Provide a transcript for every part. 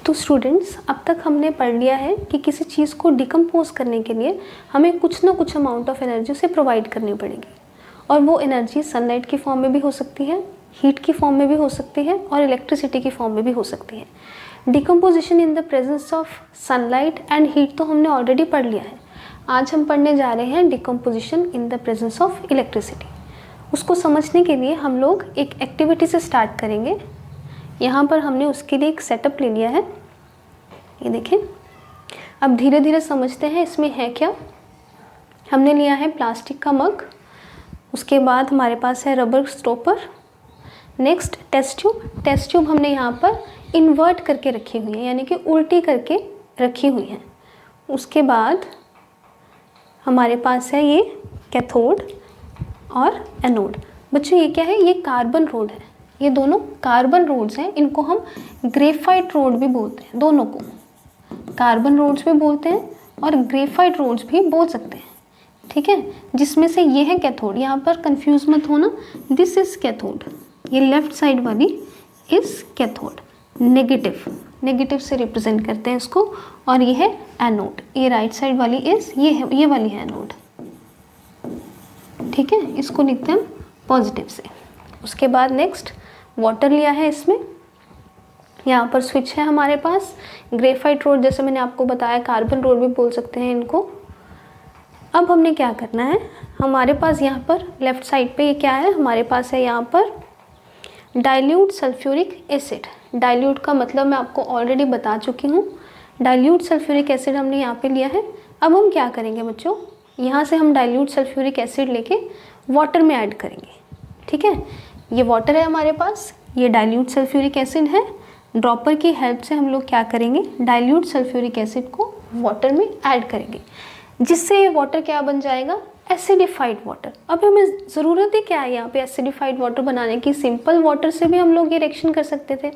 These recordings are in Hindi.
तो स्टूडेंट्स, अब तक हमने पढ़ लिया है कि किसी चीज़ को डिकम्पोज करने के लिए हमें कुछ ना कुछ अमाउंट ऑफ एनर्जी उसे प्रोवाइड करनी पड़ेगी, और वो एनर्जी सनलाइट की फॉर्म में भी हो सकती है, हीट की फॉर्म में भी हो सकती है, और इलेक्ट्रिसिटी की फॉर्म में भी हो सकती है। Decomposition in the presence of sunlight and heat तो हमने ऑलरेडी पढ़ लिया है। आज हम पढ़ने जा रहे हैं decomposition in the presence of electricity. उसको समझने के लिए हम लोग एक एक्टिविटी से स्टार्ट करेंगे। यहाँ पर हमने उसके लिए एक सेटअप ले लिया है, ये देखें। अब धीरे धीरे समझते हैं इसमें है क्या। हमने लिया है प्लास्टिक का मग, उसके बाद हमारे पास है rubber stopper, next test tube. Test tube हमने यहाँ पर इन्वर्ट करके रखी हुई है, यानी कि उल्टी करके रखी हुई है। उसके बाद हमारे पास है ये कैथोड और एनोड। बच्चों ये क्या है, ये कार्बन रोड है, ये दोनों कार्बन रोड्स हैं। इनको हम ग्रेफाइट रोड भी बोलते हैं, दोनों को कार्बन रोड्स भी बोलते हैं और ग्रेफाइट रोड्स भी बोल सकते हैं, ठीक है। जिसमें से ये है कैथोड, यहाँ पर कंफ्यूज मत होना, दिस इज कैथोड, ये लेफ्ट साइड वाली इज कैथोड, नेगेटिव से रिप्रेजेंट करते हैं इसको, और ये है एनोड, ये राइट साइड वाली इज ये वाली है एनोड, ठीक है। इसको लिखते हैं पॉजिटिव से। उसके बाद नेक्स्ट वाटर लिया है इसमें, यहाँ पर स्विच है हमारे पास, ग्रेफाइट रोड जैसे मैंने आपको बताया, कार्बन रोड भी बोल सकते हैं इनको। अब हमने क्या करना है, हमारे पास यहाँ पर लेफ्ट साइड पे ये क्या है, हमारे पास है यहाँ पर डाइल्यूट सल्फ्यूरिक एसिड। डाइल्यूट का मतलब मैं आपको ऑलरेडी बता चुकी हूँ, डाइल्यूट सल्फ्यूरिक एसिड हमने यहाँ पे लिया है। अब हम क्या करेंगे बच्चों, यहाँ से हम डाइल्यूट सल्फ्यूरिक एसिड लेके वाटर में ऐड करेंगे, ठीक है। ये वाटर है हमारे पास, ये डाइल्यूट सल्फ्यूरिक एसिड है। ड्रॉपर की हेल्प से हम लोग क्या करेंगे, डाइल्यूट सल्फ्यूरिक एसिड को वाटर में ऐड करेंगे, जिससे ये वाटर क्या बन जाएगा, एसिडिफाइड वाटर। अब हमें ज़रूरत ही क्या है यहाँ पे एसिडिफाइड वाटर बनाने की, सिंपल वाटर से भी हम लोग ये रिएक्शन कर सकते थे।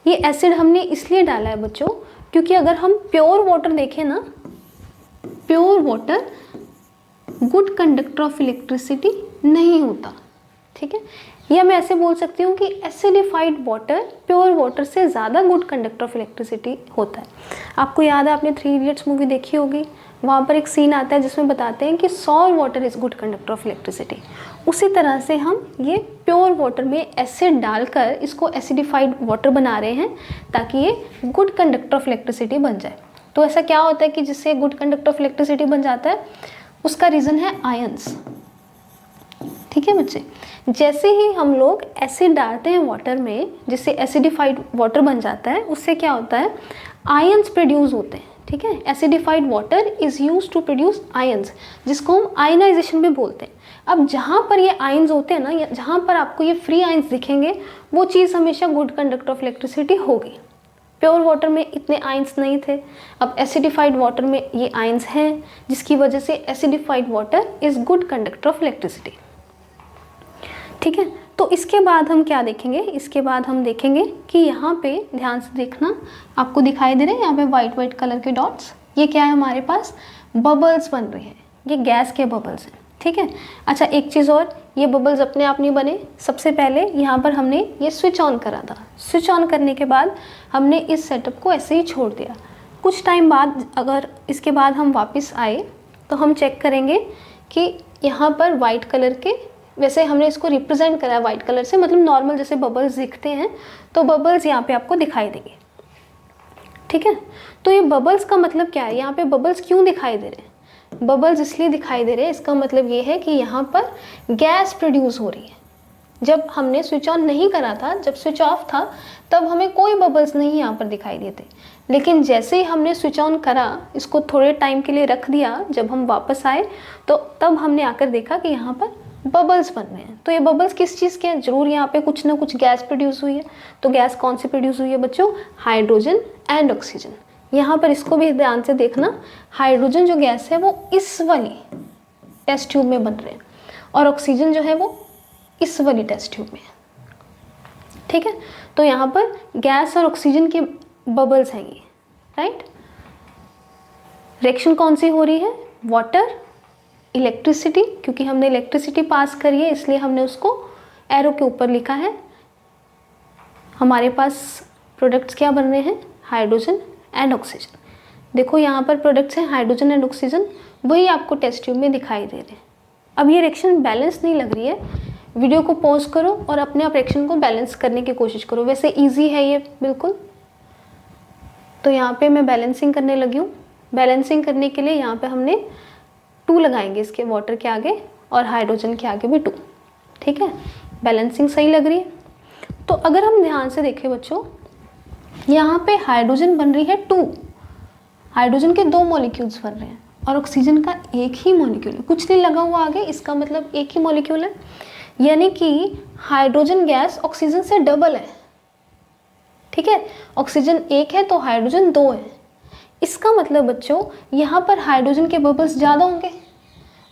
ये एसिड हमने इसलिए डाला है बच्चों, क्योंकि अगर हम प्योर वाटर देखें ना, pure water good conductor of electricity नहीं होता, ठीक है। या मैं ऐसे बोल सकती हूँ कि एसिडिफाइड वाटर प्योर वाटर से ज़्यादा गुड कंडक्टर ऑफ इलेक्ट्रिसिटी होता है। आपको याद है, आपने 3 इडियट्स मूवी देखी होगी, वहाँ पर एक सीन आता है जिसमें बताते हैं कि salt water is good conductor of electricity. उसी तरह से हम ये प्योर वाटर में एसिड डालकर इसको एसिडिफाइड वाटर बना रहे हैं, ताकि ये गुड कंडक्टर ऑफ इलेक्ट्रिसिटी बन जाए। तो ऐसा क्या होता है कि जिससे गुड कंडक्टर ऑफ इलेक्ट्रिसिटी बन जाता है, उसका रीज़न है आयंस, ठीक है बच्चे। जैसे ही हम लोग एसिड डालते हैं वाटर में, जिससे एसिडिफाइड वाटर बन जाता है, उससे क्या होता है, आयंस प्रोड्यूस होते हैं, ठीक है। Acidified water is used to produce ions, जिसको हम आयनाइजेशन भी बोलते हैं। अब जहाँ पर ये आयंस होते हैं ना, जहाँ पर आपको ये फ्री आयंस दिखेंगे, वो चीज़ हमेशा गुड कंडक्टर ऑफ इलेक्ट्रिसिटी होगी। प्योर वाटर में इतने आयंस नहीं थे, अब एसिडिफाइड वाटर में ये आयंस हैं, जिसकी वजह से acidified water is good conductor of electricity, ठीक है। तो इसके बाद हम क्या देखेंगे, इसके बाद हम देखेंगे कि यहाँ पे ध्यान से देखना, आपको दिखाई दे रहे हैं यहाँ पे वाइट कलर के डॉट्स, ये क्या है, हमारे पास बबल्स बन रहे हैं, ये गैस के बबल्स हैं, ठीक है। अच्छा एक चीज़ और, ये बबल्स अपने आप नहीं बने, सबसे पहले यहाँ पर हमने ये स्विच ऑन करा था। स्विच ऑन करने के बाद हमने इस सेटअप को ऐसे ही छोड़ दिया। कुछ टाइम बाद अगर इसके बाद हम वापस आए तो हम चेक करेंगे कि यहाँ पर वाइट कलर के, वैसे हमने इसको रिप्रेजेंट करा है वाइट कलर से, मतलब नॉर्मल जैसे बबल्स दिखते हैं, तो बबल्स यहाँ पे आपको दिखाई देंगे, ठीक है। तो ये बबल्स का मतलब क्या है, यहाँ पे बबल्स क्यों दिखाई दे रहे हैं, बबल्स इसलिए दिखाई दे रहे हैं, इसका मतलब ये है कि यहाँ पर गैस प्रोड्यूस हो रही है। जब हमने स्विच ऑन नहीं करा था, जब स्विच ऑफ था, तब हमें कोई बबल्स नहीं यहाँ पर दिखाई देते, लेकिन जैसे ही हमने स्विच ऑन करा, इसको थोड़े टाइम के लिए रख दिया, जब हम वापस आए तो तब हमने आकर देखा कि यहाँ पर बबल्स बन रहे हैं। तो ये बबल्स किस चीज़ के हैं, जरूर यहाँ पे कुछ ना कुछ गैस प्रोड्यूस हुई है। तो गैस कौन सी प्रोड्यूस हुई है बच्चों, हाइड्रोजन एंड ऑक्सीजन। यहाँ पर इसको भी ध्यान से देखना, हाइड्रोजन जो गैस है वो इस वाली टेस्ट ट्यूब में बन रहे हैं, और ऑक्सीजन जो है वो इस वाली टेस्ट ट्यूब में, ठीक है। तो यहाँ पर गैस और ऑक्सीजन के बबल्स हैं ये, राइट। रिएक्शन कौन सी हो रही है, वाटर इलेक्ट्रिसिटी, क्योंकि हमने इलेक्ट्रिसिटी पास करी है इसलिए हमने उसको एरो के ऊपर लिखा है। हमारे पास प्रोडक्ट्स क्या बन रहे हैं, हाइड्रोजन एंड ऑक्सीजन। देखो यहाँ पर प्रोडक्ट्स हैं हाइड्रोजन एंड ऑक्सीजन, वही आपको टेस्ट ट्यूब में दिखाई दे रहे हैं। अब ये रिएक्शन बैलेंस नहीं लग रही है, वीडियो को पॉज करो और अपने आप रिएक्शन को बैलेंस करने की कोशिश करो। वैसे इजी है ये बिल्कुल। तो यहाँ पे मैं बैलेंसिंग करने लगी हूँ। बैलेंसिंग करने के लिए यहाँ पे हमने 2 लगाएंगे इसके वाटर के आगे और हाइड्रोजन के आगे भी 2। ठीक है, बैलेंसिंग सही लग रही है। तो अगर हम ध्यान से देखें बच्चों, यहाँ पे हाइड्रोजन बन रही है 2, हाइड्रोजन के 2 मॉलिक्यूल्स बन रहे हैं और ऑक्सीजन का एक ही मॉलिक्यूल है, कुछ नहीं लगा हुआ आगे, इसका मतलब एक ही मॉलिक्यूल है। यानी कि हाइड्रोजन गैस ऑक्सीजन से डबल है। ठीक है, ऑक्सीजन 1 है तो हाइड्रोजन 2 है। इसका मतलब बच्चों यहाँ पर हाइड्रोजन के बबल्स ज़्यादा होंगे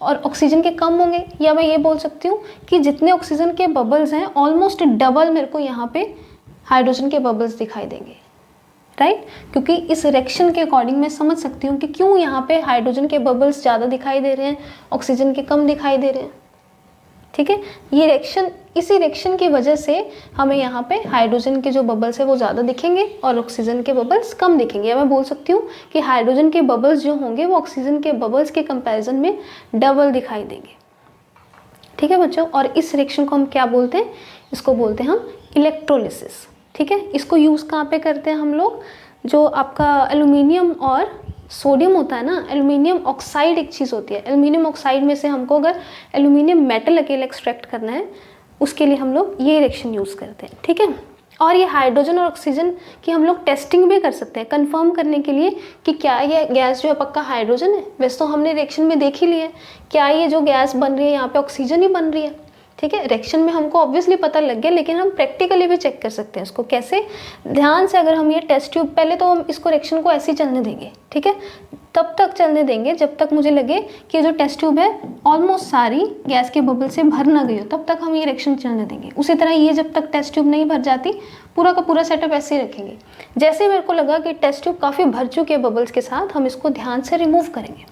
और ऑक्सीजन के कम होंगे, या मैं ये बोल सकती हूँ कि जितने ऑक्सीजन के बबल्स हैं ऑलमोस्ट डबल मेरे को यहाँ पे हाइड्रोजन के बबल्स दिखाई देंगे। राइट, क्योंकि इस रिएक्शन के अकॉर्डिंग मैं समझ सकती हूँ कि क्यों यहाँ पे हाइड्रोजन के बबल्स ज़्यादा दिखाई दे रहे हैं, ऑक्सीजन के कम दिखाई दे रहे हैं। ठीक है, ये रिएक्शन, इसी रिएक्शन की वजह से हमें यहाँ पे हाइड्रोजन के जो बबल्स है वो ज़्यादा दिखेंगे और ऑक्सीजन के बबल्स कम दिखेंगे। या मैं बोल सकती हूँ कि हाइड्रोजन के बबल्स जो होंगे वो ऑक्सीजन के बबल्स के कंपैरिजन में डबल दिखाई देंगे। ठीक है बच्चों, और इस रिएक्शन को हम क्या बोलते हैं, इसको बोलते हैं हम इलेक्ट्रोलिसिस। ठीक है, इसको यूज़ कहाँ पे करते हैं हम लोग, जो आपका एल्यूमिनियम और सोडियम होता है ना, एल्यूमिनियम ऑक्साइड एक चीज़ होती है, एल्यूमिनियम ऑक्साइड में से हमको अगर एल्यूमिनियम मेटल अकेले एक्सट्रैक्ट करना है उसके लिए हम लोग ये रिएक्शन यूज़ करते हैं। ठीक है, और ये हाइड्रोजन और ऑक्सीजन की हम लोग टेस्टिंग भी कर सकते हैं कंफर्म करने के लिए कि क्या ये गैस जो है पक्का हाइड्रोजन है। वैसे तो हमने रिएक्शन में देख ही लिया है, क्या ये जो गैस बन रही है यहाँ पे ऑक्सीजन ही बन रही है। ठीक है, रिएक्शन में हमको ऑब्वियसली पता लग गया, लेकिन हम प्रैक्टिकली भी चेक कर सकते हैं इसको। कैसे, ध्यान से अगर हम ये टेस्ट ट्यूब, पहले तो हम इसको रिएक्शन को ऐसे ही चलने देंगे। ठीक है, तब तक चलने देंगे जब तक मुझे लगे कि जो टेस्ट ट्यूब है ऑलमोस्ट सारी गैस के बबल से भर ना गई हो, तब तक हम ये रिएक्शन चलने देंगे। उसी तरह ये जब तक टेस्ट ट्यूब नहीं भर जाती, पूरा का पूरा सेटअप ऐसे ही रखेंगे। जैसे मेरे को लगा कि टेस्ट ट्यूब काफ़ी भर चुके हैं बबल्स के साथ, हम इसको ध्यान से रिमूव करेंगे।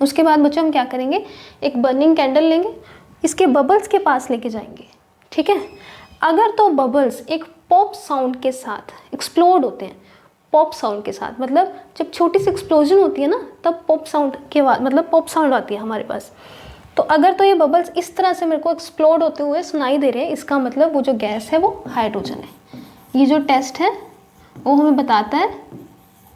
उसके बाद बच्चों हम क्या करेंगे, एक बर्निंग कैंडल लेंगे, इसके बबल्स के पास लेके जाएंगे। ठीक है, अगर तो बबल्स एक पॉप साउंड के साथ एक्सप्लोड होते हैं, पॉप साउंड के साथ मतलब जब छोटी सी एक्सप्लोजन होती है ना, तब पॉप साउंड के बाद मतलब पॉप साउंड आती है हमारे पास। तो अगर तो ये बबल्स इस तरह से मेरे को एक्सप्लोड होते हुए सुनाई दे रहे हैं, इसका मतलब वो जो गैस है वो हाइड्रोजन है। ये जो टेस्ट है वो हमें बताता है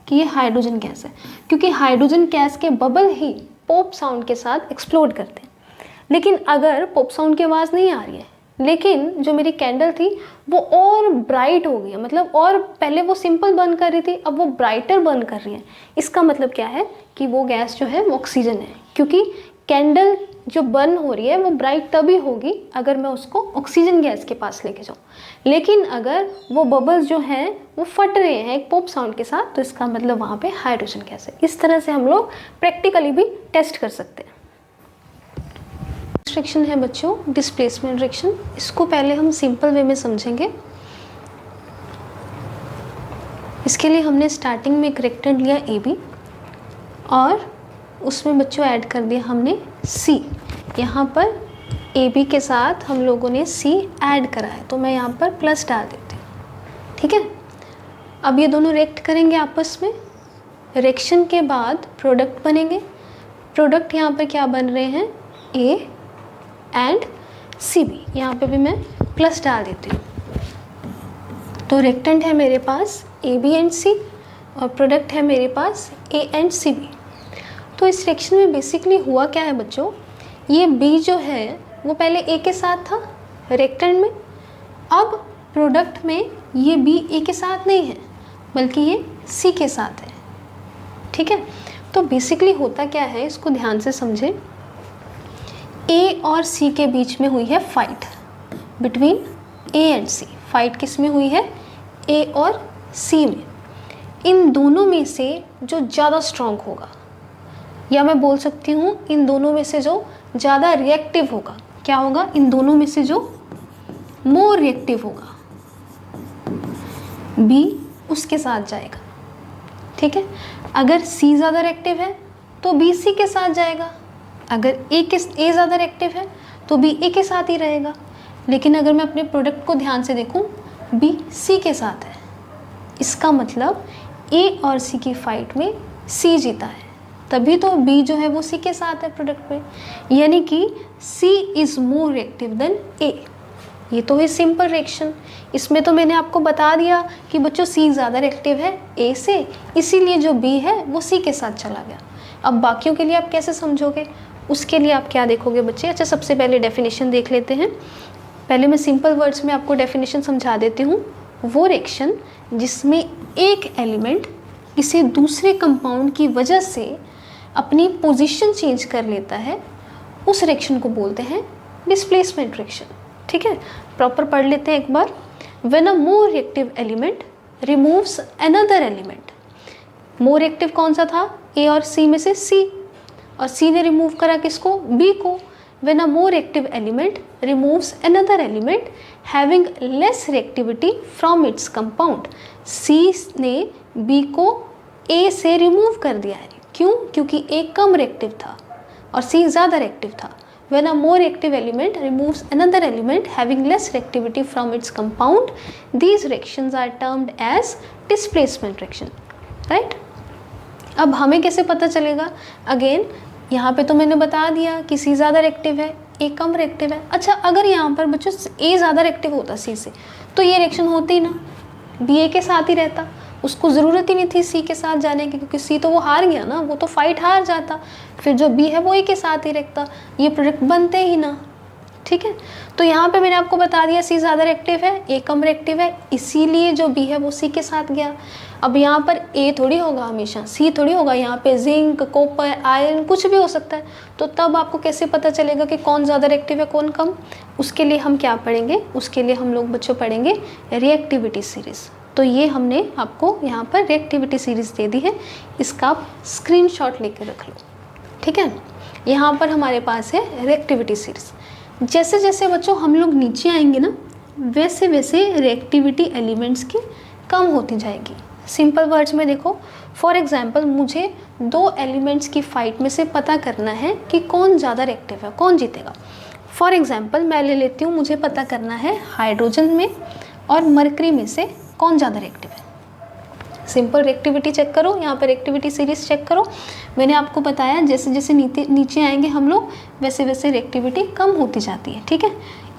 कि ये हाइड्रोजन गैस है, क्योंकि हाइड्रोजन गैस के बबल ही पॉप साउंड के साथ एक्सप्लोड करते हैं। लेकिन अगर पॉप साउंड की आवाज़ नहीं आ रही है, लेकिन जो मेरी कैंडल थी वो और ब्राइट हो गई है, मतलब और पहले वो सिंपल बर्न कर रही थी, अब वो ब्राइटर बर्न कर रही है, इसका मतलब क्या है कि वो गैस जो है वो ऑक्सीजन है। क्योंकि कैंडल जो बर्न हो रही है वो ब्राइट तभी होगी अगर मैं उसको ऑक्सीजन गैस के पास लेके जाऊँ। लेकिन अगर वो बबल्स जो हैं वो फट रहे हैं एक पॉप साउंड के साथ, तो इसका मतलब वहाँ पे हाइड्रोजन गैस है। इस तरह से हम लोग प्रैक्टिकली भी टेस्ट कर सकते हैं। रिएक्शन है बच्चों डिस्प्लेसमेंट रिएक्शन, इसको पहले हम सिंपल वे में समझेंगे। इसके लिए हमने स्टार्टिंग में एक रिएक्टेंट लिया AB और उसमें बच्चों ऐड कर दिया हमने C। यहाँ पर AB के साथ हम लोगों ने C ऐड करा है, तो मैं यहाँ पर प्लस डाल देती हूँ। ठीक है, अब ये दोनों रिएक्ट करेंगे आपस में। रिएक्शन के बाद प्रोडक्ट बनेंगे। प्रोडक्ट यहाँ पर क्या बन रहे हैं, A एंड CB, यहाँ पे भी मैं प्लस डाल देती हूँ। तो रिएक्टेंट है मेरे पास AB एंड C और प्रोडक्ट है मेरे पास A एंड CB। तो इस रिएक्शन में बेसिकली हुआ क्या है बच्चों, ये B जो है वो पहले A के साथ था रिएक्टेंट में, अब प्रोडक्ट में ये B A के साथ नहीं है बल्कि ये C के साथ है। ठीक है, तो बेसिकली होता क्या है, इसको ध्यान से समझें। A और C के बीच में हुई है fight between A and C। Fight किस में हुई है, A और C में। इन दोनों में से जो ज़्यादा स्ट्रॉन्ग होगा, या मैं बोल सकती हूँ इन दोनों में से जो ज़्यादा रिएक्टिव होगा, क्या होगा, इन दोनों में से जो मोर रिएक्टिव होगा B उसके साथ जाएगा। ठीक है, अगर C ज़्यादा रिएक्टिव है तो B C के साथ जाएगा, अगर A ज़्यादा रिएक्टिव है तो B A के साथ ही रहेगा। लेकिन अगर मैं अपने प्रोडक्ट को ध्यान से देखूं, B C के साथ है, इसका मतलब ए और सी की फाइट में सी जीता है, तभी तो बी जो है वो सी के साथ है प्रोडक्ट में, यानी कि सी इज़ मोर रिएक्टिव देन ए। ये तो है सिंपल रिएक्शन। इसमें तो मैंने आपको बता दिया कि बच्चों सी ज़्यादा रिएक्टिव है ए से, इसीलिए जो बी है वो सी के साथ चला गया। अब बाकियों के लिए आप कैसे समझोगे, उसके लिए आप क्या देखोगे बच्चे। अच्छा, सबसे पहले डेफिनेशन देख लेते हैं। पहले मैं सिंपल वर्ड्स में आपको डेफिनेशन समझा देती हूँ। वो रिएक्शन जिसमें एक एलिमेंट किसी दूसरे कंपाउंड की वजह से अपनी पोजीशन चेंज कर लेता है, उस रिएक्शन को बोलते हैं डिस्प्लेसमेंट रिएक्शन। ठीक है, प्रॉपर पढ़ लेते हैं एक बार। When a more reactive element removes another element. More reactive कौन सा था, ए और सी में से सी, और सी ने रिमूव करा किसको, बी को। When a more reactive element removes another element having less reactivity from its compound, C ने B को A से रिमूव कर दिया है। क्यों, क्योंकि A कम रिएक्टिव था और C ज़्यादा रिएक्टिव था। When a more reactive element removes another element having less reactivity from its compound, these reactions are termed as displacement reaction, right? अब हमें कैसे पता चलेगा, अगेन यहाँ पे तो मैंने बता दिया कि सी ज़्यादा रिएक्टिव है, ए कम रिएक्टिव है। अच्छा, अगर यहाँ पर बच्चों ए ज़्यादा रिएक्टिव होता सी से, तो ये रिएक्शन होती ना, बी ए के साथ ही रहता, उसको ज़रूरत ही नहीं थी सी के साथ जाने की, क्योंकि सी तो वो हार गया ना, वो तो फाइट हार जाता, फिर जो बी है वो ए के साथ ही रहता, ये प्रोडक्ट बनते ही ना। ठीक है, तो यहाँ पे मैंने आपको बता दिया सी ज़्यादा रिएक्टिव है, ए कम रिएक्टिव है, इसीलिए जो बी है वो सी के साथ गया। अब यहाँ पर ए थोड़ी होगा हमेशा, सी थोड़ी होगा, यहाँ पे जिंक, कॉपर, आयरन कुछ भी हो सकता है। तो तब आपको कैसे पता चलेगा कि कौन ज़्यादा रिएक्टिव है कौन कम। उसके लिए हम क्या पढ़ेंगे, उसके लिए हम लोग बच्चों पढ़ेंगे रिएक्टिविटी सीरीज़। तो ये हमने आपको यहाँ पर रिएक्टिविटी सीरीज़ दे दी है, इसका आप स्क्रीनशॉट लेकर रख लो। ठीक है, यहाँ पर हमारे पास है रिएक्टिविटी सीरीज़। जैसे जैसे बच्चों हम लोग नीचे आएंगे ना, वैसे वैसे रिएक्टिविटी एलिमेंट्स की कम होती जाएगी। सिंपल वर्ड्स में देखो, फॉर एग्जांपल मुझे दो एलिमेंट्स की फाइट में से पता करना है कि कौन ज़्यादा रिएक्टिव है, कौन जीतेगा। फॉर एग्जांपल मैं ले लेती हूँ, मुझे पता करना है हाइड्रोजन में और मरकरी में से कौन ज़्यादा रिएक्टिव है। सिंपल रिएक्टिविटी चेक करो, यहाँ पर रिएक्टिविटी सीरीज चेक करो। मैंने आपको बताया जैसे जैसे नीचे आएंगे हम लोग, वैसे वैसे रिएक्टिविटी कम होती जाती है। ठीक है,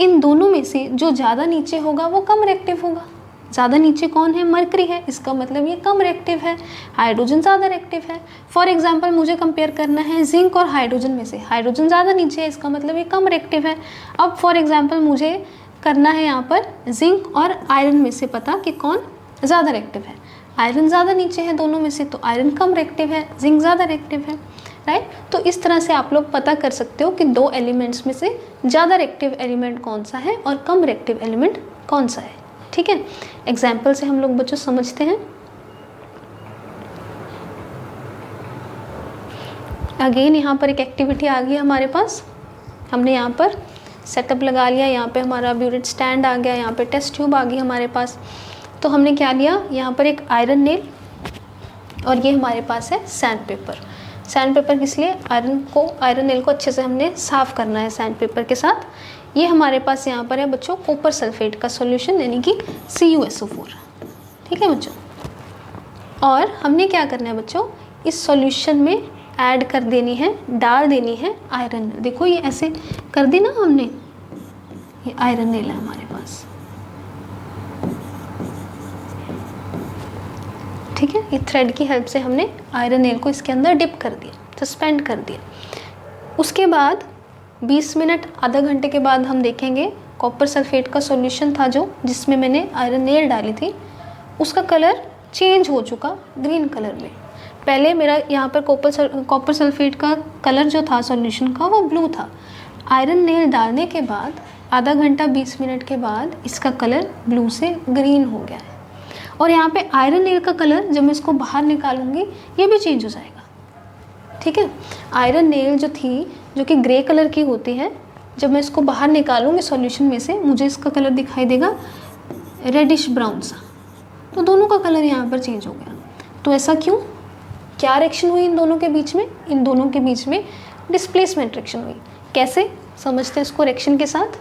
इन दोनों में से जो ज़्यादा नीचे होगा वो कम रिएक्टिव होगा। ज़्यादा नीचे कौन है, मरकरी है, इसका मतलब ये कम रिएक्टिव है। हाइड्रोजन ज़्यादा रिएक्टिव है। फॉर एग्जांपल मुझे कंपेयर करना है जिंक और हाइड्रोजन में से, हाइड्रोजन ज़्यादा नीचे है, इसका मतलब ये कम रिएक्टिव है। अब फॉर एग्जांपल मुझे करना है यहाँ पर जिंक और आयरन में से पता कि कौन ज़्यादा रिएक्टिव है। आयरन ज़्यादा नीचे है दोनों में से, तो आयरन कम रिएक्टिव है, जिंक ज़्यादा रिएक्टिव है, राइट। तो इस तरह से आप लोग पता कर सकते हो कि दो एलिमेंट्स में से ज़्यादा रिएक्टिव एलिमेंट कौन सा है और कम रिएक्टिव एलिमेंट कौन सा है। ठीक है, एग्जाम्पल से हम लोग बच्चों समझते हैं। अगेन यहाँ पर एक एक्टिविटी आ गई हमारे पास, हमने यहाँ पर सेटअप लगा लिया, यहाँ पे हमारा ब्यूरेट स्टैंड आ गया, यहाँ पे टेस्ट ट्यूब आ गई हमारे पास। तो हमने क्या लिया, यहाँ पर एक आयरन नेल और ये हमारे पास है सैंड पेपर। सैंड पेपर किस लिए, आयरन नेल को अच्छे से हमने साफ़ करना है सैंड पेपर के साथ। ये हमारे पास यहाँ पर है बच्चों कॉपर सल्फेट का सॉल्यूशन, यानी कि CuSO4। ठीक है बच्चों, और हमने क्या करना है बच्चों, इस सॉल्यूशन में ऐड कर देनी है, डाल देनी है आयरन। देखो ये ऐसे कर दी ना हमने, ये आयरन नेल है हमारे पास। ठीक है, ये थ्रेड की हेल्प से हमने आयरन नेल को इसके अंदर डिप कर दिया, सस्पेंड कर दिया। उसके बाद 20 मिनट आधा घंटे के बाद हम देखेंगे कॉपर सल्फेट का सॉल्यूशन था जो जिसमें मैंने आयरन नेल डाली थी, उसका कलर चेंज हो चुका ग्रीन कलर में। पहले मेरा यहाँ पर कॉपर सल्फेट का कलर जो था सॉल्यूशन का वो ब्लू था। आयरन नेल डालने के बाद आधा घंटा 20 मिनट के बाद इसका कलर ब्लू से ग्रीन हो गया है। और यहाँ पे आयरन नेल का कलर जब मैं इसको बाहर निकालूंगी ये भी चेंज हो जाएगा। ठीक है, आयरन नेल जो थी जो कि ग्रे कलर की होती है, जब मैं इसको बाहर निकालूंगी सॉल्यूशन में से मुझे इसका कलर दिखाई देगा रेडिश ब्राउन सा। तो दोनों का कलर यहाँ पर चेंज हो गया। तो ऐसा क्यों, क्या रिएक्शन हुई इन दोनों के बीच में, इन दोनों के बीच में डिस्प्लेसमेंट रिएक्शन हुई। कैसे समझते हैं इसको रिएक्शन के साथ।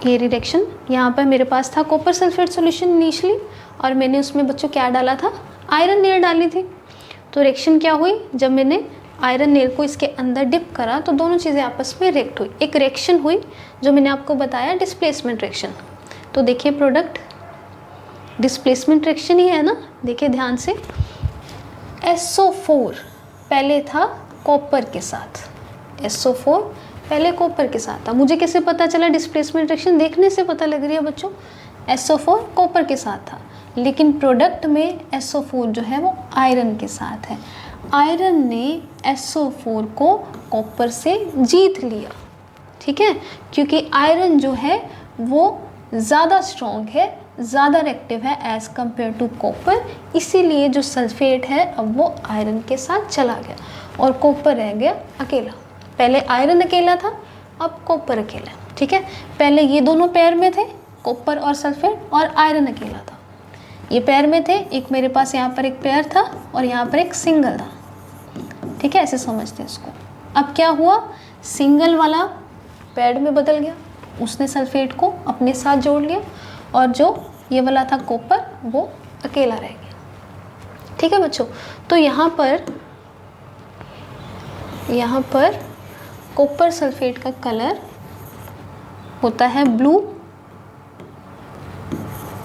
ये रिएक्शन, यहाँ पर मेरे पास था कॉपर सल्फेट सॉल्यूशन इनिशियली और मैंने उसमें बच्चों क्या डाला था, आयरन नेल डाली थी। तो रिएक्शन क्या हुई, जब मैंने आयरन नेल को इसके अंदर डिप करा तो दोनों चीज़ें आपस में रिएक्ट हुई। एक रिएक्शन हुई जो मैंने आपको बताया डिस्प्लेसमेंट रिएक्शन। तो देखिए प्रोडक्ट डिस्प्लेसमेंट रिएक्शन ही है ना, देखिए ध्यान से। SO4 पहले था कॉपर के साथ, SO4 पहले कॉपर के साथ था। मुझे कैसे पता चला डिस्प्लेसमेंट रिएक्शन, देखने से पता लग रही है बच्चों। SO4 कॉपर के साथ था, लेकिन प्रोडक्ट में SO4 जो है वो आयरन के साथ है। आयरन ने SO4 को कॉपर से जीत लिया, ठीक है, क्योंकि आयरन जो है वो ज़्यादा स्ट्रॉन्ग है, ज़्यादा रिएक्टिव है एज़ कम्पेयर टू कॉपर। इसीलिए जो सल्फेट है अब वो आयरन के साथ चला गया और कॉपर रह गया अकेला। पहले आयरन अकेला था, अब कॉपर अकेला, ठीक है। पहले ये दोनों पेयर में थे, कॉपर और सल्फेट, और आयरन अकेला था। ये पेयर में थे, एक मेरे पास यहाँ पर एक पेयर था और यहाँ पर एक सिंगल था, ठीक है, ऐसे समझते हैं इसको। अब क्या हुआ, सिंगल वाला पेयर में बदल गया, उसने सल्फेट को अपने साथ जोड़ लिया और जो ये वाला था कॉपर वो अकेला रह गया, ठीक है बच्चों। तो यहाँ पर कॉपर सल्फेट का कलर होता है ब्लू,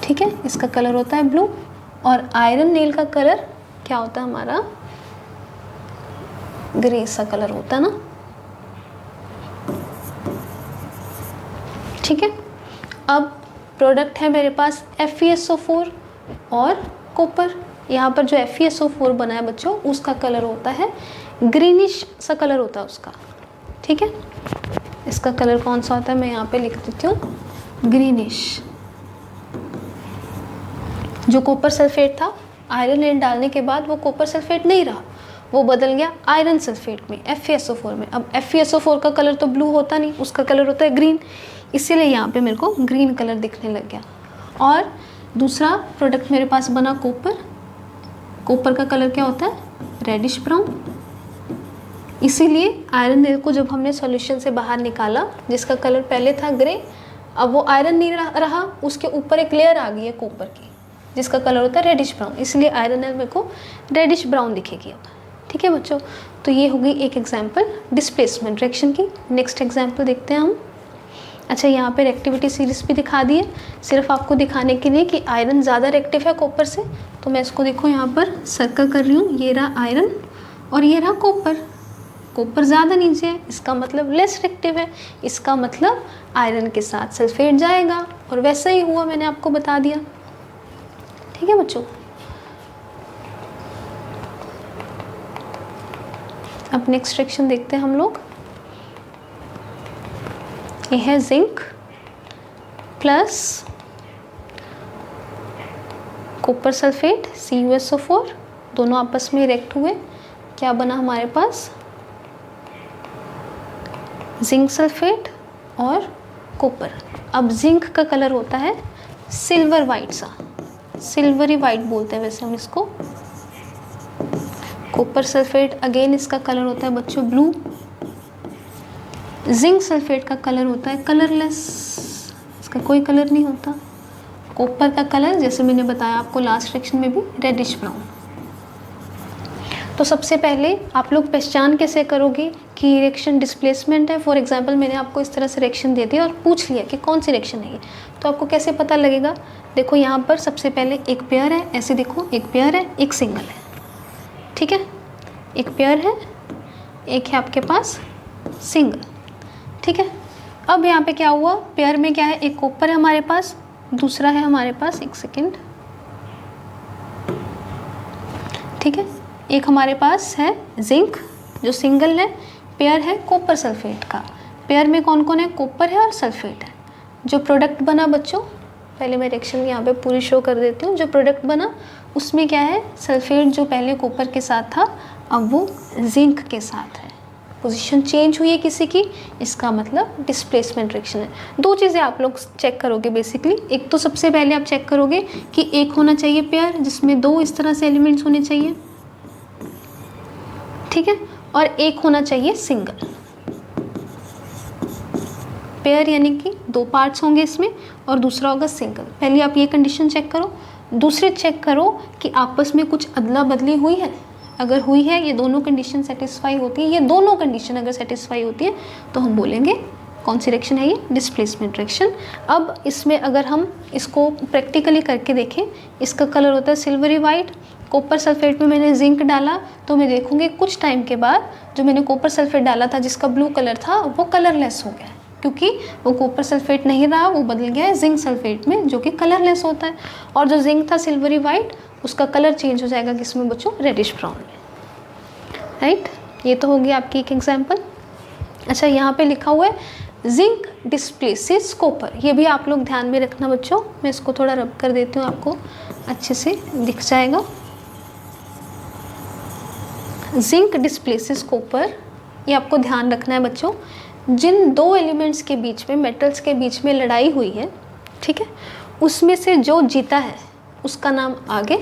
ठीक है, इसका कलर होता है ब्लू। और आयरन नेल का कलर क्या होता है हमारा, ग्रे सा कलर होता है ना, ठीक है। अब प्रोडक्ट है मेरे पास FeSO4 और कॉपर। यहाँ पर जो FeSO4 बना है बच्चों, उसका कलर होता है ग्रीनिश सा कलर होता है उसका, ठीक है। इसका कलर कौन सा होता है, मैं यहाँ पे लिख देती हूँ, ग्रीनिश। जो कॉपर सल्फेट था, आयरन नेल डालने के बाद वो कॉपर सल्फेट नहीं रहा, वो बदल गया आयरन सल्फेट में, FeSO4 में। अब FeSO4 का कलर तो ब्लू होता नहीं, उसका कलर होता है ग्रीन, इसीलिए यहाँ पे मेरे को ग्रीन कलर दिखने लग गया। और दूसरा प्रोडक्ट मेरे पास बना कॉपर। कॉपर का कलर क्या होता है, रेडिश ब्राउन। इसीलिए आयरन नेल को जब हमने सॉल्यूशन से बाहर निकाला, जिसका कलर पहले था ग्रे, अब वो आयरन नहीं रहा, उसके ऊपर एक लेयर आ गई है कॉपर की, जिसका कलर होता है रेडिश ब्राउन। इसलिए आयरन नेल मेरे को रेडिश ब्राउन दिखेगी अब, ठीक है बच्चों। तो ये होगी एक एग्जाम्पल डिस्प्लेसमेंट रिएक्शन की। नेक्स्ट एग्जाम्पल देखते हैं हम। अच्छा, यहाँ पे रिएक्टिविटी सीरीज भी दिखा दी है, सिर्फ आपको दिखाने के लिए कि आयरन ज़्यादा रिएक्टिव है कॉपर से। तो मैं इसको देखो यहाँ पर सर्कल कर रही हूँ, ये रहा आयरन और ये रहा कॉपर। कॉपर ज़्यादा नीचे है, इसका मतलब लेस रिएक्टिव है, इसका मतलब आयरन के साथ सल्फेट जाएगा, और वैसा ही हुआ, मैंने आपको बता दिया, ठीक है बच्चों। अब नेक्स्ट रिएक्शन देखते हैं हम लोग। ये है zinc plus copper sulphate CuSO4, दोनों आपस में रिएक्ट हुए, क्या बना हमारे पास, जिंक सल्फेट और कॉपर। अब जिंक का कलर होता है सिल्वर वाइट सा, सिल्वरी वाइट बोलते हैं वैसे हम इसको। कॉपर सल्फेट अगेन इसका कलर होता है बच्चों ब्लू। जिंक सल्फेट का कलर होता है कलरलेस, इसका कोई कलर नहीं होता। कॉपर का कलर जैसे मैंने बताया आपको लास्ट रिएक्शन में भी, रेडिश ब्राउन। तो सबसे पहले आप लोग पहचान कैसे करोगे कि रिएक्शन डिस्प्लेसमेंट है। फॉर एग्जांपल मैंने आपको इस तरह से रिएक्शन दे दिया और पूछ लिया कि कौन सी रिएक्शन है ये, तो आपको कैसे पता लगेगा। देखो यहाँ पर सबसे पहले एक पेयर है, ऐसे देखो, एक पेयर है, एक सिंगल है, ठीक है, एक पेयर है, एक है आपके पास सिंगल, ठीक है। अब यहाँ पे क्या हुआ, पेयर में क्या है, एक कॉपर है हमारे पास, दूसरा है हमारे पास, एक सेकेंड, ठीक है, एक हमारे पास है जिंक जो सिंगल है, पेयर है कॉपर सल्फेट का। पेयर में कौन कौन है, कॉपर है और सल्फेट है। जो प्रोडक्ट बना बच्चों, पहले मैं रिएक्शन यहाँ पे पूरी शो कर देती हूँ। जो प्रोडक्ट बना उसमें क्या है, सल्फेट जो पहले कॉपर के साथ था अब वो जिंक के साथ है, पोजीशन चेंज हुई है किसी की, इसका मतलब डिस्प्लेसमेंट रिएक्शन है। दो चीज़ें आप लोग चेक करोगे बेसिकली। एक तो सबसे पहले आप चेक करोगे कि एक होना चाहिए पेयर जिसमें दो इस तरह से एलिमेंट्स होने चाहिए, ठीक है, और एक होना चाहिए सिंगल। पेयर यानी कि 2 पार्ट्स होंगे इसमें और दूसरा होगा सिंगल। पहले आप ये कंडीशन चेक करो, दूसरे चेक करो कि आपस में कुछ अदला बदली हुई है। अगर हुई है, ये दोनों कंडीशन सेटिस्फाई होती है, ये दोनों कंडीशन अगर सेटिस्फाई होती है तो हम बोलेंगे कौन सी रिएक्शन है ये, डिस्प्लेसमेंट रिएक्शन। अब इसमें अगर हम इसको प्रैक्टिकली करके देखें, इसका कलर होता है सिल्वरी वाइट। कॉपर सल्फेट में मैंने जिंक डाला तो मैं देखूंगी कुछ टाइम के बाद जो मैंने कॉपर सल्फेट डाला था जिसका ब्लू कलर था वो कलरलेस हो गया, क्योंकि वो कॉपर सल्फेट नहीं रहा, वो बदल गया है जिंक सल्फेट में जो कि कलरलेस होता है। और जो जिंक था सिल्वरी वाइट, उसका कलर चेंज हो जाएगा किसमें बच्चों, रेडिश ब्राउन में, राइट। ये तो होगी आपकी एक एग्जाम्पल। अच्छा, यहाँ पे लिखा हुआ है जिंक डिस्प्लेसेस कॉपर, ये भी आप लोग ध्यान में रखना बच्चों। मैं इसको थोड़ा रब कर देती हूँ, आपको अच्छे से दिख जाएगा। जिंक डिस्प्लेसेस कॉपर, ये आपको ध्यान रखना है बच्चों। जिन 2 एलिमेंट्स के बीच में, मेटल्स के बीच में लड़ाई हुई है, ठीक है, उसमें से जो जीता है उसका नाम आगे,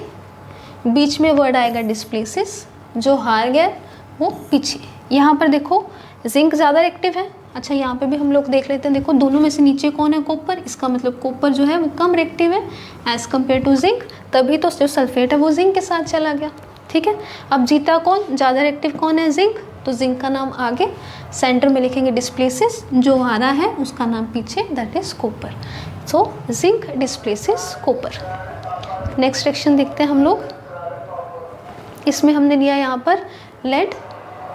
बीच में वर्ड आएगा डिस्प्लेसेस, जो हार गया वो पीछे। यहाँ पर देखो जिंक ज़्यादा एक्टिव है। अच्छा, यहाँ पे भी हम लोग देख लेते हैं, देखो दोनों में से नीचे कौन है, कॉपर। इसका मतलब कॉपर जो है वो कम रिएक्टिव है एज़ कम्पेयर टू जिंक, तभी तो जो सल्फेट है वो जिंक के साथ चला गया, ठीक है। अब जीता कौन, ज़्यादा रिएक्टिव कौन है, जिंक, तो जिंक का नाम आगे, सेंटर में लिखेंगे डिस्प्लेसेस, जो हारा है उसका नाम पीछे, that is copper. So zinc displaces copper. Next reaction देखते हैं हम लोग। इसमें हमने लिया यहाँ पर लेड,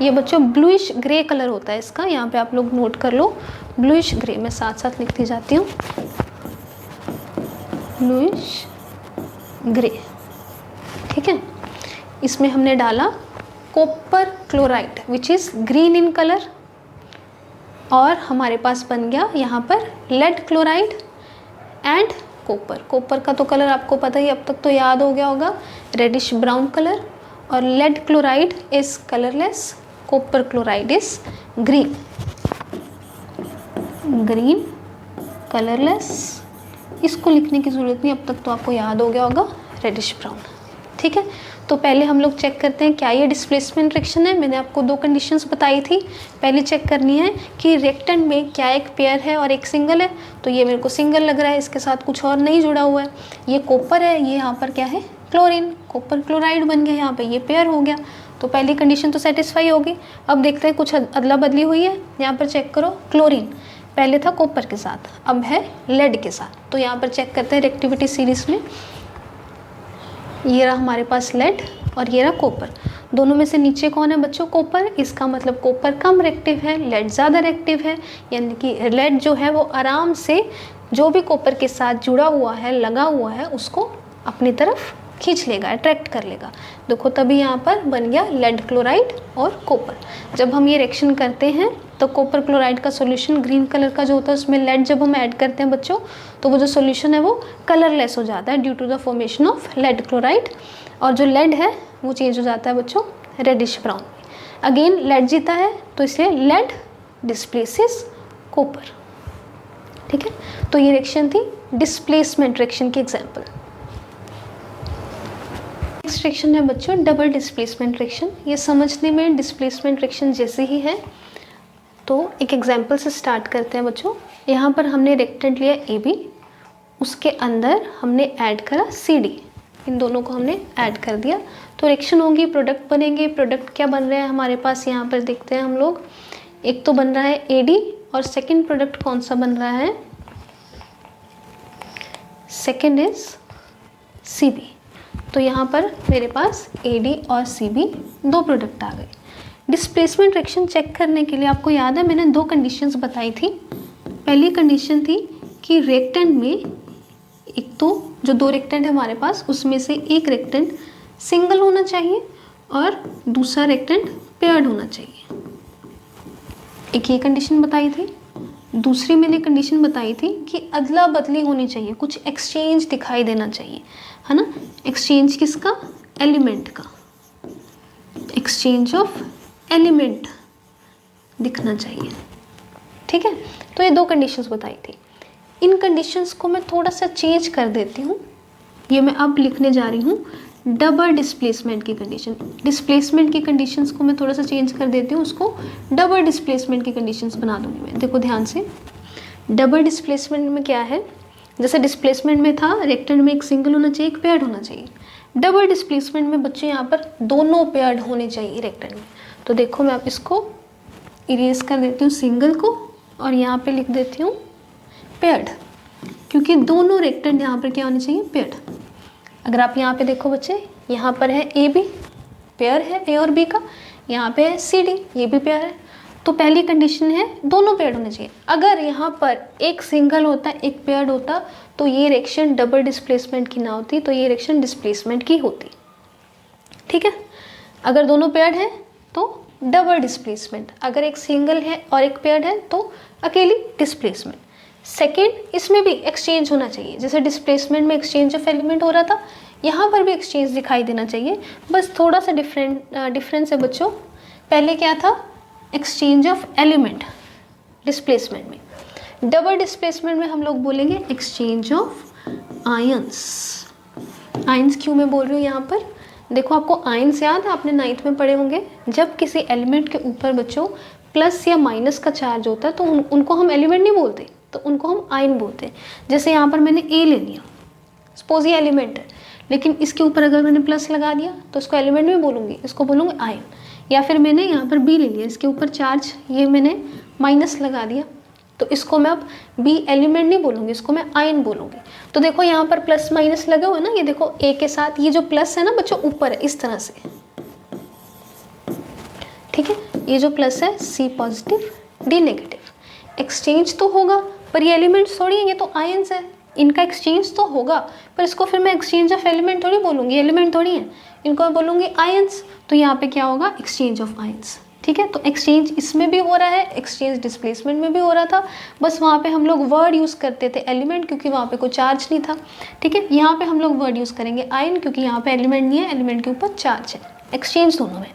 ये बच्चों ब्लूइश ग्रे कलर होता है इसका, यहाँ पे आप लोग नोट कर लो, ब्लूइश ग्रे, मैं साथ साथ लिखती जाती हूँ, ब्लूइश ग्रे, ठीक है। इसमें हमने डाला copper chloride which is green in colour, और हमारे पास बन गया यहाँ पर lead chloride and copper. Copper का तो कलर आपको पता ही, अब तक तो याद हो गया होगा, रेडिश ब्राउन कलर, और lead chloride is colourless, copper chloride is green, green colourless. इसको लिखने की ज़रूरत नहीं, अब तक तो आपको याद हो गया होगा, रेडिश ब्राउन, ठीक है। तो पहले हम लोग चेक करते हैं क्या ये डिस्प्लेसमेंट रिएक्शन है। मैंने आपको 2 कंडीशंस बताई थी, पहले चेक करनी है कि रिएक्टेंट में क्या एक पेयर है और एक सिंगल है। तो ये मेरे को सिंगल लग रहा है, इसके साथ कुछ और नहीं जुड़ा हुआ है। ये कॉपर है, ये यहाँ पर क्या है, क्लोरीन, कॉपर क्लोराइड बन गया, यहाँ पे ये पेयर हो गया। तो पहली कंडीशन तो सेटिस्फाई होगी। अब देखते हैं कुछ अदला बदली हुई है। यहाँ पर चेक करो, क्लोरीन पहले था कॉपर के साथ, अब है लेड के साथ। तो यहाँ पर चेक करते हैं रिएक्टिविटी सीरीज में, ये रहा हमारे पास लेड और ये रहा कॉपर। दोनों में से नीचे कौन है बच्चों, कॉपर। इसका मतलब कॉपर कम रिएक्टिव है, लेड ज़्यादा रिएक्टिव है, यानी कि लेड जो है वो आराम से जो भी कॉपर के साथ जुड़ा हुआ है, लगा हुआ है, उसको अपनी तरफ खींच लेगा, अट्रैक्ट कर लेगा। देखो तभी यहाँ पर बन गया लेड क्लोराइड और कॉपर। जब हम ये रिएक्शन करते हैं तो कॉपर क्लोराइड का सॉल्यूशन ग्रीन कलर का जो होता है, उसमें लेड जब हम ऐड करते हैं बच्चों, तो वो जो सॉल्यूशन है वो कलरलेस हो जाता है due to the formation of lead chloride, और जो लेड है वो चेंज हो जाता है बच्चों रेडिश ब्राउन। अगेन लेड जीता है तो इसलिए लेड डिस्प्लेसेस कॉपर, ठीक है। तो ये रिएक्शन थी डिस्प्लेसमेंट रिएक्शन की एग्जाम्पल। नेक्स्ट रिएक्शन है बच्चों डबल डिस्प्लेसमेंट रिएक्शन। ये समझने में डिस्प्लेसमेंट रिएक्शन जैसे ही है। तो एक एग्जाम्पल से स्टार्ट करते हैं बच्चों। यहाँ पर हमने रिएक्टेंट लिया AB, उसके अंदर हमने ऐड करा CD, इन दोनों को हमने ऐड कर दिया तो रिएक्शन होगी, प्रोडक्ट बनेंगे। प्रोडक्ट क्या बन रहे हैं हमारे पास, यहाँ पर देखते हैं हम लोग। एक तो बन रहा है AD और सेकेंड प्रोडक्ट कौन सा बन रहा है, सेकेंड इज CB। तो यहाँ पर मेरे पास AD और CB 2 प्रोडक्ट आ गए। डिस्प्लेसमेंट रिएक्शन चेक करने के लिए आपको याद है मैंने 2 कंडीशंस बताई थी। पहली कंडीशन थी कि रिएक्टेंट में एक तो जो 2 रिएक्टेंट है हमारे पास, उसमें से एक रिएक्टेंट सिंगल होना चाहिए और दूसरा रिएक्टेंट पेयर्ड होना चाहिए। एक ये कंडीशन बताई थी। दूसरी मैंने कंडीशन बताई थी कि अदला बदली होनी चाहिए, कुछ एक्सचेंज दिखाई देना चाहिए, है ना। एक्सचेंज किसका, एलिमेंट का, एक्सचेंज ऑफ एलिमेंट दिखना चाहिए, ठीक है। तो ये 2 कंडीशंस बताई थी। इन कंडीशंस को मैं थोड़ा सा चेंज कर देती हूँ। ये मैं अब लिखने जा रही हूँ डबल डिस्प्लेसमेंट की कंडीशन। डिस्प्लेसमेंट की कंडीशंस को मैं थोड़ा सा चेंज कर देती हूँ, उसको डबल डिस्प्लेसमेंट की कंडीशंस बना दूँगी मैं। देखो ध्यान से, डबल डिस्प्लेसमेंट में क्या है, जैसे डिस्प्लेसमेंट में था रेक्टेंगल में एक सिंगल होना चाहिए, एक पेयर्ड होना चाहिए। डबल डिस्प्लेसमेंट में बच्चों यहाँ पर दोनों पेयर्ड होने चाहिए रेक्टेंगल में। तो देखो मैं आप इसको इरेज कर देती हूँ सिंगल को, और यहाँ पे लिख देती हूँ पेयर्ड, क्योंकि दोनों रेक्टेंगल यहाँ पर क्या होने चाहिए, पेयर्ड। अगर आप यहाँ पे देखो बच्चे, यहाँ पर है ए बी, पेयर है ए और बी का, यहाँ पे है सी डी, ये भी पेयर है। तो पहली कंडीशन है दोनों पेयर्ड होने चाहिए। अगर यहाँ पर एक सिंगल होता, एक पेयर्ड होता, तो ये रिएक्शन डबल डिस्प्लेसमेंट की ना होती, तो ये रिएक्शन डिस्प्लेसमेंट की होती। ठीक है, अगर दोनों पेयर्ड है तो डबल डिस्प्लेसमेंट, अगर एक सिंगल है और एक पेयर्ड है तो अकेली डिस्प्लेसमेंट। सेकेंड, इसमें भी एक्सचेंज होना चाहिए, जैसे डिस्प्लेसमेंट में एक्सचेंज ऑफ एलिमेंट हो रहा था, यहाँ पर भी एक्सचेंज दिखाई देना चाहिए। बस थोड़ा सा डिफरेंस है बच्चों, पहले क्या था, एक्सचेंज ऑफ एलिमेंट डिस्प्लेसमेंट में। डबल डिस्प्लेसमेंट में हम लोग बोलेंगे एक्सचेंज ऑफ आयंस। आयंस क्यों मैं बोल रही हूँ यहाँ पर, देखो आपको आयंस याद है, आपने 9th में पढ़े होंगे, जब किसी एलिमेंट के ऊपर बच्चों प्लस या माइनस का चार्ज होता है तो उनको हम एलिमेंट नहीं बोलते, तो उनको हम आयन बोलते हैं। जैसे यहाँ पर मैंने ए ले लिया, सपोज ये एलिमेंट है, लेकिन इसके ऊपर अगर मैंने प्लस लगा दिया तो इसको एलिमेंट नहीं बोलूँगी, इसको बोलूँगी आयन। या फिर मैंने यहाँ पर बी ले लिया, इसके ऊपर चार्ज ये मैंने माइनस लगा दिया, तो इसको मैं अब बी एलिमेंट नहीं बोलूँगी, इसको मैं आयन बोलूँगी। तो देखो यहाँ पर प्लस माइनस लगा हुआ है ना, ये देखो ए के साथ ये जो प्लस है ना बच्चों ऊपर है इस तरह से, ठीक है, ये जो प्लस है सी पॉजिटिव डी नेगेटिव। एक्सचेंज तो होगा, पर ये एलिमेंट्स थोड़ी हैं, ये तो आयंस है, इनका एक्सचेंज तो होगा, पर इसको फिर मैं एक्सचेंज ऑफ एलिमेंट थोड़ी बोलूँगी, एलिमेंट थोड़ी है, इनको मैं बोलूँगी आयंस। तो यहाँ पे क्या होगा, एक्सचेंज ऑफ आयंस। ठीक है, तो एक्सचेंज इसमें भी हो रहा है, एक्सचेंज डिस्प्लेसमेंट में भी हो रहा था, बस वहाँ पे हम लोग वर्ड यूज़ करते थे एलिमेंट, क्योंकि वहाँ पे कोई चार्ज नहीं था। ठीक है, यहाँ पे हम लोग वर्ड यूज़ करेंगे आयन, क्योंकि यहाँ पे एलिमेंट नहीं है, एलिमेंट के ऊपर चार्ज है। एक्सचेंज दोनों में।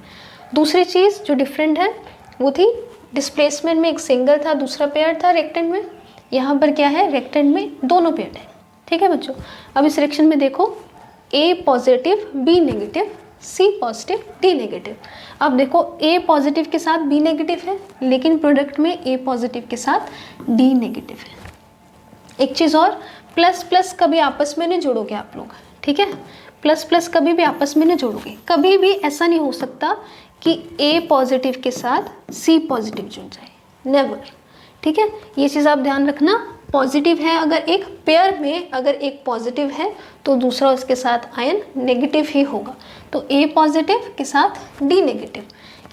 दूसरी चीज़ जो डिफरेंट है वो थी डिस्प्लेसमेंट में एक सिंगल था, दूसरा पेयर था रेक्टेंगल में, यहाँ पर क्या है, रेक्टेंगल में दोनों पेयर है। ठीक है बच्चों, अब इस रिएक्शन में देखो ए पॉजिटिव बी नेगेटिव, सी पॉजिटिव डी नेगेटिव। अब देखो ए पॉजिटिव के साथ बी नेगेटिव है, लेकिन प्रोडक्ट में ए पॉजिटिव के साथ डी नेगेटिव है। एक चीज़ और, प्लस प्लस कभी आपस में नहीं जोड़ोगे आप लोग, ठीक है, प्लस प्लस कभी भी आपस में नहीं जोड़ोगे, कभी भी ऐसा नहीं हो सकता कि ए पॉजिटिव के साथ सी पॉजिटिव जुड़ जाए, नेवर। ठीक है, ये चीज़ आप ध्यान रखना। पॉजिटिव है अगर एक पेयर में, अगर एक पॉजिटिव है तो दूसरा उसके साथ आयन नेगेटिव ही होगा। तो ए पॉजिटिव के साथ डी नेगेटिव,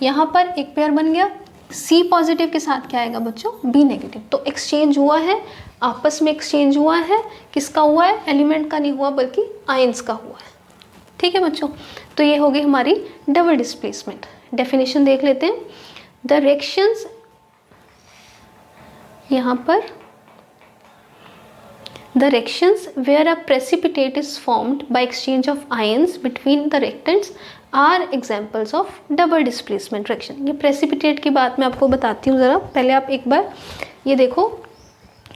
यहाँ पर एक पेयर बन गया। सी पॉजिटिव के साथ क्या आएगा बच्चों, बी नेगेटिव। तो एक्सचेंज हुआ है, आपस में एक्सचेंज हुआ है, किसका हुआ है, एलिमेंट का नहीं हुआ बल्कि आयंस का हुआ है। ठीक है बच्चों, तो ये हो गई हमारी डबल डिस्प्लेसमेंट। डेफिनेशन देख लेते हैं। द रिएक्शंस, यहाँ पर the reactions where a precipitate is formed by exchange of ions between the reactants are examples of double displacement reaction। ये precipitate की बात मैं आपको बताती हूँ ज़रा, पहले आप एक बार ये देखो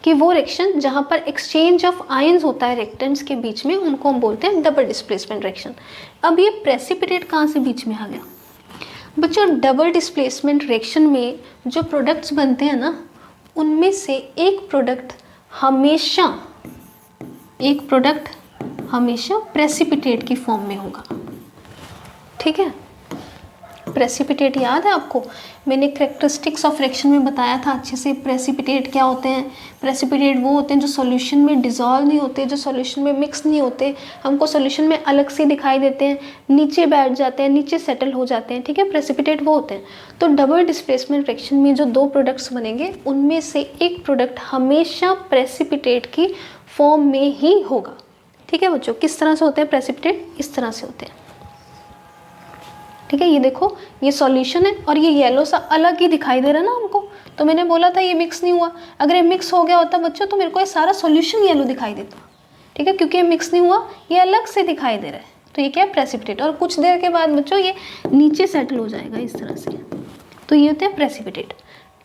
कि वो रिएक्शन जहाँ पर एक्सचेंज ऑफ आयंस होता है रिएक्टेंट्स के बीच में, उनको हम बोलते हैं डबल डिस्प्लेसमेंट रिएक्शन। अब ये प्रेसिपिटेट कहाँ से बीच में आ गया बच्चों, डबल डिस्प्लेसमेंट रिएक्शन में जो प्रोडक्ट्स बनते हैं ना, उनमें से एक प्रोडक्ट हमेशा प्रेसिपिटेट की फॉर्म में होगा। ठीक है, प्रेसिपिटेट याद है आपको, मैंने कैरेक्टरिस्टिक्स ऑफ रिएक्शन में बताया था अच्छे से। प्रेसिपिटेट क्या होते हैं, प्रेसिपिटेट वो होते हैं जो सॉल्यूशन में डिसॉल्व नहीं होते, जो सॉल्यूशन में मिक्स नहीं होते, हमको सॉल्यूशन में अलग से दिखाई देते हैं, नीचे बैठ जाते हैं, नीचे सेटल हो जाते हैं। ठीक है, प्रेसिपिटेट वो होते हैं। तो डबल डिस्प्लेसमेंट रिएक्शन में जो दो प्रोडक्ट्स बनेंगे, उनमें से एक प्रोडक्ट हमेशा प्रेसिपिटेट की फॉर्म में ही होगा। ठीक है बच्चों, किस तरह से होते हैं प्रेसिपिटेट, इस तरह से होते हैं। ठीक है, ये देखो ये सॉल्यूशन है और ये येलो सा अलग ही दिखाई दे रहा है ना हमको, तो मैंने बोला था ये मिक्स नहीं हुआ। अगर ये मिक्स हो गया होता बच्चों तो मेरे को ये सारा सॉल्यूशन येलो दिखाई देता। ठीक है, क्योंकि ये मिक्स नहीं हुआ, ये अलग से दिखाई दे रहा है, तो ये क्या है, प्रेसिपिटेट। और कुछ देर के बाद बच्चों ये नीचे सेटल हो जाएगा इस तरह से, तो ये होते हैं प्रेसिपिटेट।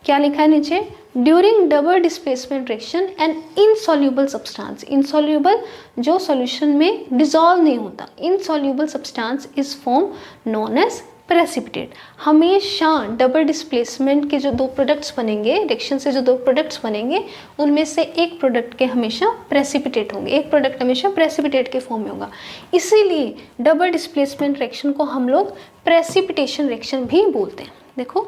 क्या लिखा है नीचे, during double displacement reaction and insoluble substance, insoluble जो सॉल्यूशन में डिसॉल्व नहीं होता, insoluble substance is form known as precipitate. हमेशा डबल डिस्प्लेसमेंट के जो दो प्रोडक्ट्स बनेंगे, रिएक्शन से जो दो प्रोडक्ट्स बनेंगे, उनमें से एक प्रोडक्ट के हमेशा प्रेसिपिटेट होंगे, एक प्रोडक्ट हमेशा प्रेसिपिटेट के फॉर्म में होगा। इसीलिए डबल डिस्प्लेसमेंट रिएक्शन को हम लोग प्रेसिपिटेशन रिएक्शन भी बोलते हैं। देखो,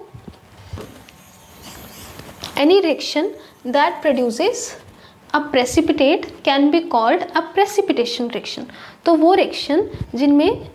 any reaction that produces a precipitate can be called a precipitation reaction. तो वो रिएक्शन जिनमें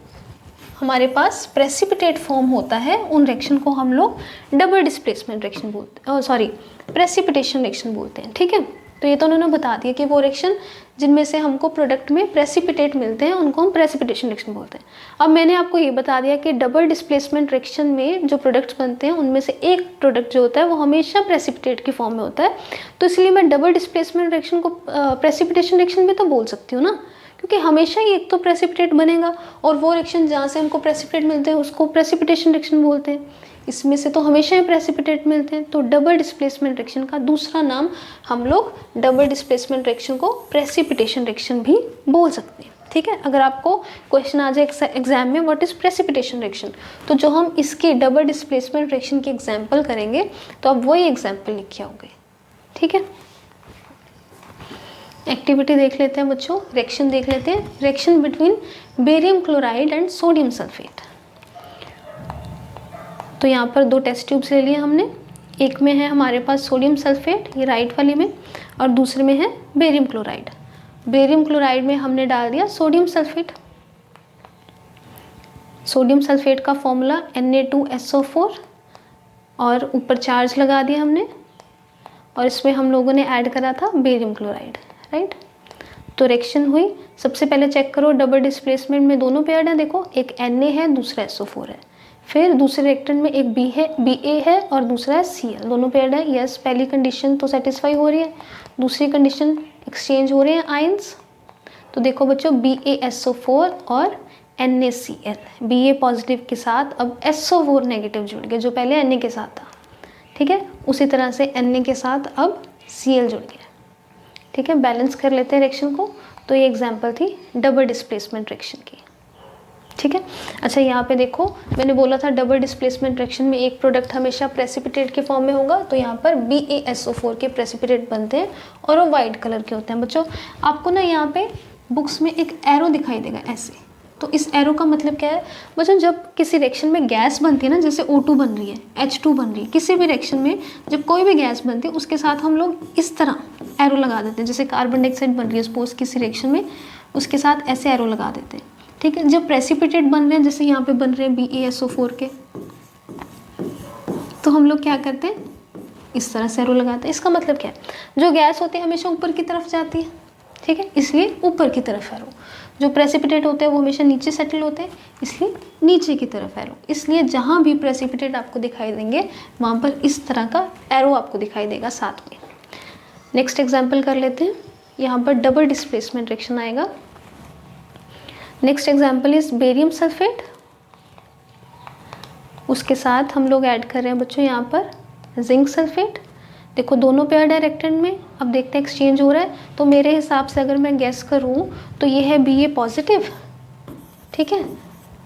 हमारे पास प्रेसिपिटेट फॉर्म होता है, उन रिएक्शन को हम लोग डबल डिस्प्लेसमेंट रिएक्शन बोलते हैं, प्रेसिपिटेशन रिएक्शन बोलते हैं। ठीक है, तो ये तो उन्होंने बता दिया कि वो रिएक्शन जिनमें से हमको प्रोडक्ट में प्रेसिपिटेट मिलते हैं, उनको हम प्रेसिपिटेशन रिएक्शन बोलते हैं। अब मैंने आपको ये बता दिया कि डबल डिस्प्लेसमेंट रिएक्शन में जो प्रोडक्ट्स बनते हैं, उनमें से एक प्रोडक्ट जो होता है वो हमेशा प्रेसिपिटेट की फॉर्म में होता है। तो इसलिए मैं डबल डिस्प्लेसमेंट रिएक्शन को प्रेसिपिटेशन रिएक्शन भी तो बोल सकती हूँ ना, क्योंकि हमेशा ही एक तो प्रेसिपिटेट बनेगा, और वो रिएक्शन जहाँ से हमको प्रेसिपिटेट मिलते हैं उसको प्रेसिपिटेशन रिएक्शन बोलते हैं। इसमें से तो हमेशा ही प्रेसिपिटेट मिलते हैं। तो डबल डिस्प्लेसमेंट रिएक्शन का दूसरा नाम हम लोग डबल डिस्प्लेसमेंट रिएक्शन को प्रेसिपिटेशन रिएक्शन भी बोल सकते हैं। ठीक है, अगर आपको क्वेश्चन आ जाए एग्जाम में व्हाट इज प्रेसिपिटेशन रिएक्शन, तो जो हम इसके डबल डिस्प्लेसमेंट रिएक्शन की एग्जाम्पल करेंगे, तो आप वही एग्जाम्पल लिख के आओगे। ठीक है, एक्टिविटी देख लेते हैं बच्चों, रिएक्शन देख लेते हैं। Reaction between barium chloride and sodium sulphate. तो यहाँ पर दो टेस्ट ट्यूब्स ले लिए हमने, एक में है हमारे पास सोडियम सल्फेट, ये राइट वाली में, और दूसरे में है बेरियम क्लोराइड। बेरियम क्लोराइड में हमने डाल दिया सोडियम सल्फेट। सोडियम सल्फेट का फॉर्मूला Na2SO4, और ऊपर चार्ज लगा दिया हमने, और इसमें हम लोगों ने ऐड करा था बेरियम क्लोराइड। राइट, तो रिएक्शन हुई। सबसे पहले चेक करो डबल डिस्प्लेसमेंट में दोनों पेयर्ड हैं। देखो, एक Na है, दूसरा SO4 है। फिर दूसरे रिएक्टेंट में एक Ba है और दूसरा है Cl, दोनों पेयर्ड है। यस, पहली कंडीशन तो सेटिस्फाई हो रही है, दूसरी कंडीशन एक्सचेंज हो रहे हैं आयंस। तो देखो बच्चों, BaSO4 और NaCl, Ba पॉजिटिव के साथ अब SO4 नेगेटिव जुड़ गया, जो पहले Na के साथ था। ठीक है, उसी तरह से Na के साथ अब Cl जुड़ गया। ठीक है, बैलेंस कर लेते हैं रिएक्शन को। तो ये एग्जांपल थी डबल डिस्प्लेसमेंट रिएक्शन की। ठीक है, अच्छा यहाँ पे देखो, मैंने बोला था डबल डिस्प्लेसमेंट रिएक्शन में एक प्रोडक्ट हमेशा प्रेसिपिटेट के फॉर्म में होगा। तो यहाँ पर BaSO4 के प्रेसिपिटेट बनते हैं और वो वाइट कलर के होते हैं। बच्चों, आपको ना यहाँ पे बुक्स में एक एरो दिखाई देगा ऐसे, तो इस एरो का मतलब क्या है बच्चों, जब किसी रिएक्शन में गैस बनती है ना, जैसे O2 बन रही है, H2 बन रही है, किसी भी रिएक्शन में जब कोई भी गैस बनती है, उसके साथ हम लोग इस तरह एरो लगा देते हैं। जैसे कार्बन डाइऑक्साइड बन रही है सपोज किसी रिएक्शन में, उसके साथ ऐसे एरो लगा देते हैं। ठीक है, जब प्रेसिपिटेट बन रहे हैं, जैसे यहाँ पे बन रहे हैं BaSO4 के, तो हम लोग क्या करते हैं, इस तरह से एरो लगाते हैं। इसका मतलब क्या है, जो गैस होती है हमेशा ऊपर की तरफ जाती है। ठीक है, इसलिए ऊपर की तरफ एरो। जो प्रेसिपिटेट होते हैं वो हमेशा नीचे सेटल होते हैं, इसलिए नीचे की तरफ एरो। इसलिए जहाँ भी प्रेसिपिटेट आपको दिखाई देंगे, वहाँ पर इस तरह का एरो आपको दिखाई देगा साथ में। नेक्स्ट एग्जाम्पल कर लेते हैं। यहाँ पर डबल डिस्प्लेसमेंट रिएक्शन आएगा। Next example is barium sulphate, उसके साथ हम लोग ऐड कर रहे हैं बच्चों यहाँ पर जिंक सल्फेट। देखो, दोनों पेयर्ड है रिएक्टेंट में। अब देखते हैं एक्सचेंज हो रहा है। तो मेरे हिसाब से अगर मैं गैस करूँ तो ये है Ba पॉजिटिव। ठीक है,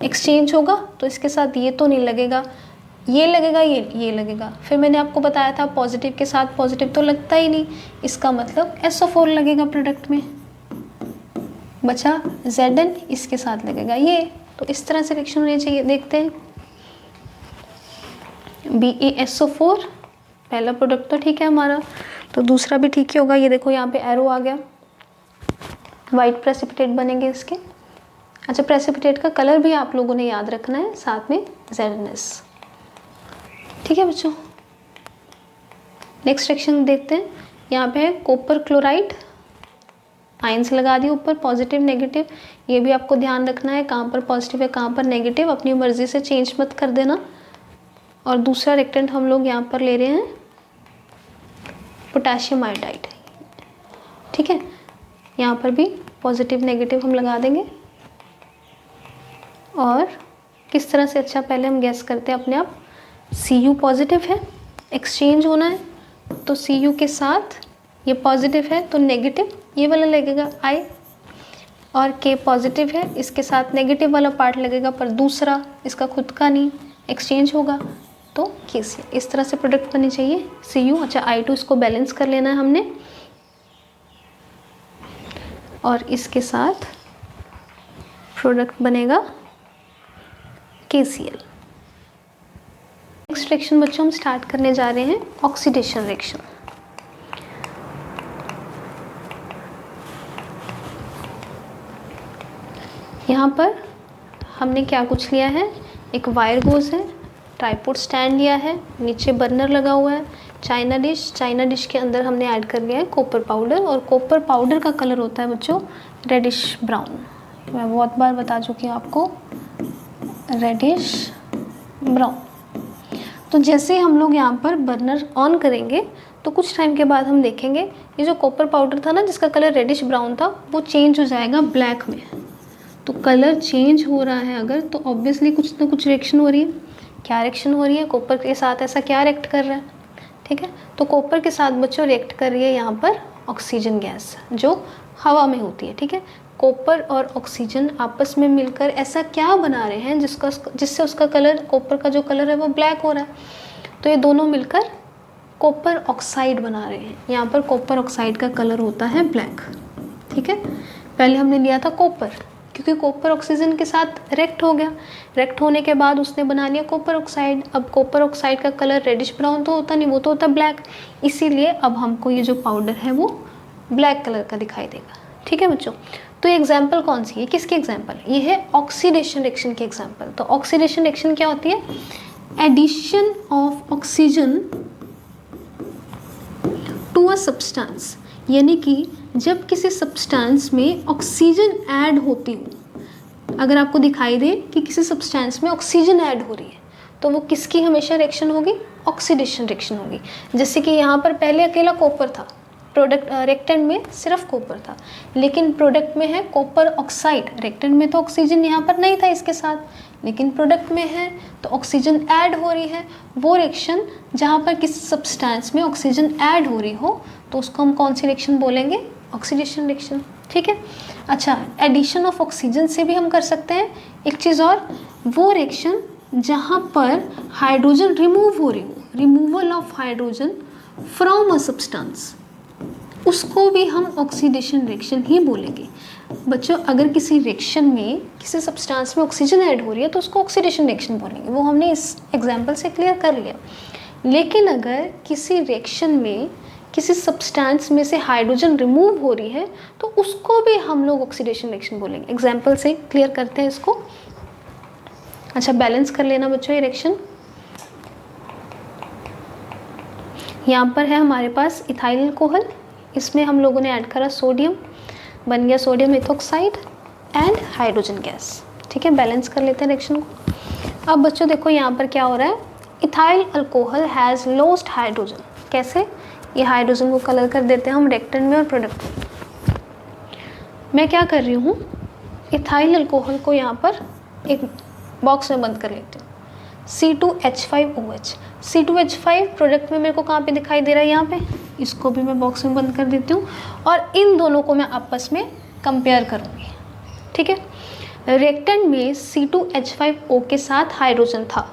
एक्सचेंज होगा तो इसके साथ ये तो नहीं लगेगा, ये लगेगा, ये लगेगा। फिर मैंने आपको बताया था पॉजिटिव के साथ पॉजिटिव तो लगता ही नहीं, इसका मतलब SO4 लगेगा प्रोडक्ट में, बचा Zn, इसके साथ लगेगा ये। तो इस तरह से रिएक्शन होनी चाहिए। देखते हैं, BaSO4 पहला प्रोडक्ट तो ठीक है हमारा, तो दूसरा भी ठीक ही होगा। ये देखो यहाँ पे एरो आ गया, वाइट प्रेसिपिटेट बनेंगे इसके। अच्छा, प्रेसिपिटेट का कलर भी आप लोगों ने याद रखना है, साथ में ZnS। ठीक है बच्चों, नेक्स्ट रिएक्शन देखते हैं। यहाँ पे है कॉपर क्लोराइड, आयंस लगा दिए ऊपर पॉजिटिव नेगेटिव। ये भी आपको ध्यान रखना है, कहाँ पर पॉजिटिव है कहाँ पर नेगेटिव, अपनी मर्जी से चेंज मत कर देना। और दूसरा रिएक्टेंट हम लोग यहाँ पर ले रहे हैं पोटेशियम आयोडाइड। ठीक है, यहाँ पर भी पॉजिटिव नेगेटिव हम लगा देंगे। और किस तरह से, अच्छा पहले हम गैस करते हैं अपने आप। Cu पॉजिटिव है, एक्सचेंज होना है, तो Cu के साथ ये पॉजिटिव है तो नेगेटिव ये वाला लगेगा I, और K पॉजिटिव है, इसके साथ नेगेटिव वाला पार्ट लगेगा, पर दूसरा, इसका खुद का नहीं। एक्सचेंज होगा तो KCl। इस तरह से प्रोडक्ट बननी चाहिए Cu। अच्छा I2 इसको बैलेंस कर लेना है हमने, और इसके साथ प्रोडक्ट बनेगा KCl। नेक्स्ट रिएक्शन बच्चों हम स्टार्ट करने जा रहे हैं ऑक्सीडेशन रिएक्शन। यहाँ पर हमने क्या कुछ लिया है, एक वायर गोज है, ट्राइपॉड स्टैंड लिया है, नीचे बर्नर लगा हुआ है, चाइना डिश के अंदर हमने ऐड कर लिया है कॉपर पाउडर, और कॉपर पाउडर का कलर होता है बच्चों रेडिश ब्राउन। मैं बहुत बार बता चुकी हूँ आपको, रेडिश ब्राउन। तो जैसे हम लोग यहाँ पर बर्नर ऑन करेंगे तो कुछ टाइम के बाद हम देखेंगे ये जो कॉपर पाउडर था ना जिसका कलर रेडिश ब्राउन था, वो चेंज हो जाएगा ब्लैक में। तो कलर चेंज हो रहा है अगर, तो ऑब्वियसली कुछ ना कुछ रिएक्शन हो रही है। क्या रिएक्शन हो रही है, कॉपर के साथ ऐसा क्या रिएक्ट कर रहा है, ठीक है। तो कॉपर के साथ बच्चों रिएक्ट कर रही है यहाँ पर ऑक्सीजन गैस जो हवा में होती है, ठीक है। कॉपर और ऑक्सीजन आपस में मिलकर ऐसा क्या बना रहे हैं जिससे उसका कलर, कॉपर का जो कलर है वो ब्लैक हो रहा है। तो ये दोनों मिलकर कॉपर ऑक्साइड बना रहे हैं। यहाँ पर कॉपर ऑक्साइड का कलर होता है ब्लैक, ठीक है। पहले हमने लिया था कॉपर, क्योंकि कॉपर ऑक्सीजन के साथ रिएक्ट हो गया, रिएक्ट होने के बाद उसने बना लिया कॉपर ऑक्साइड। अब कॉपर ऑक्साइड का कलर रेडिश ब्राउन तो होता नहीं, वो तो होता ब्लैक, इसीलिए अब हमको ये जो पाउडर है वो ब्लैक कलर का दिखाई देगा, ठीक है बच्चों। तो ये एग्जाम्पल कौन सी है, किसकी एग्जाम्पल, ये है ऑक्सीडेशन रिएक्शन की एग्जाम्पल। तो ऑक्सीडेशन रिएक्शन क्या होती है, addition of oxygen to a substance, यानी कि जब किसी सब्सटेंस में ऑक्सीजन ऐड होती हो, अगर आपको दिखाई दे कि किसी सब्सटेंस में ऑक्सीजन ऐड हो रही है तो वो किसकी हमेशा रिएक्शन होगी, ऑक्सीडेशन रिएक्शन होगी। जैसे कि यहाँ पर पहले अकेला कॉपर था, प्रोडक्ट रिएक्टेंट में सिर्फ कॉपर था, लेकिन प्रोडक्ट में है कॉपर ऑक्साइड। रिएक्टेंट में तो ऑक्सीजन यहाँ पर नहीं था इसके साथ, लेकिन प्रोडक्ट में है तो ऑक्सीजन ऐड हो रही है। वो रिएक्शन जहाँ पर किसी सब्सटेंस में ऑक्सीजन ऐड हो रही हो तो उसको हम कौन सी रिएक्शन बोलेंगे, ऑक्सीडेशन रिएक्शन, ठीक है। अच्छा, एडिशन ऑफ ऑक्सीजन से भी हम कर सकते हैं एक चीज़ और, वो रिएक्शन जहाँ पर हाइड्रोजन रिमूव हो रही हो, removal of hydrogen from a substance, उसको भी हम ऑक्सीडेशन रिएक्शन ही बोलेंगे। बच्चों अगर किसी रिएक्शन में किसी सब्सटेंस में ऑक्सीजन ऐड हो रही है तो उसको ऑक्सीडेशन रिएक्शन बोलेंगे, वो हमने इस एग्जांपल से क्लियर कर लिया। लेकिन अगर किसी रिएक्शन में किसी सब्सटेंस में से हाइड्रोजन रिमूव हो रही है तो उसको भी हम लोग ऑक्सीडेशन रिएक्शन बोलेंगे। एग्जाम्पल से क्लियर करते हैं इसको। अच्छा, बैलेंस कर लेना बच्चों ये रिएक्शन। यहाँ पर है हमारे पास इथाइल अल्कोहल, इसमें हम लोगों ने ऐड करा सोडियम, बन गया sodium ethoxide and hydrogen gas, ठीक है। बैलेंस कर लेते हैं रिएक्शन को। अब बच्चों देखो यहाँ पर क्या हो रहा है, ethyl alcohol has lost hydrogen. कैसे, ये हाइड्रोजन को कलर कर देते हैं हम रिएक्टेंट में और प्रोडक्ट में। मैं क्या कर रही हूँ, इथाइल अल्कोहल को यहाँ पर एक बॉक्स में बंद कर लेती हूँ, C2H5OH। C2H5 प्रोडक्ट में मेरे को कहाँ पे दिखाई दे रहा है, यहाँ पे, इसको भी मैं बॉक्स में बंद कर देती हूँ और इन दोनों को मैं आपस में कंपेयर करूँगी, ठीक है। रिएक्टेंट में C2H5O के साथ हाइड्रोजन था,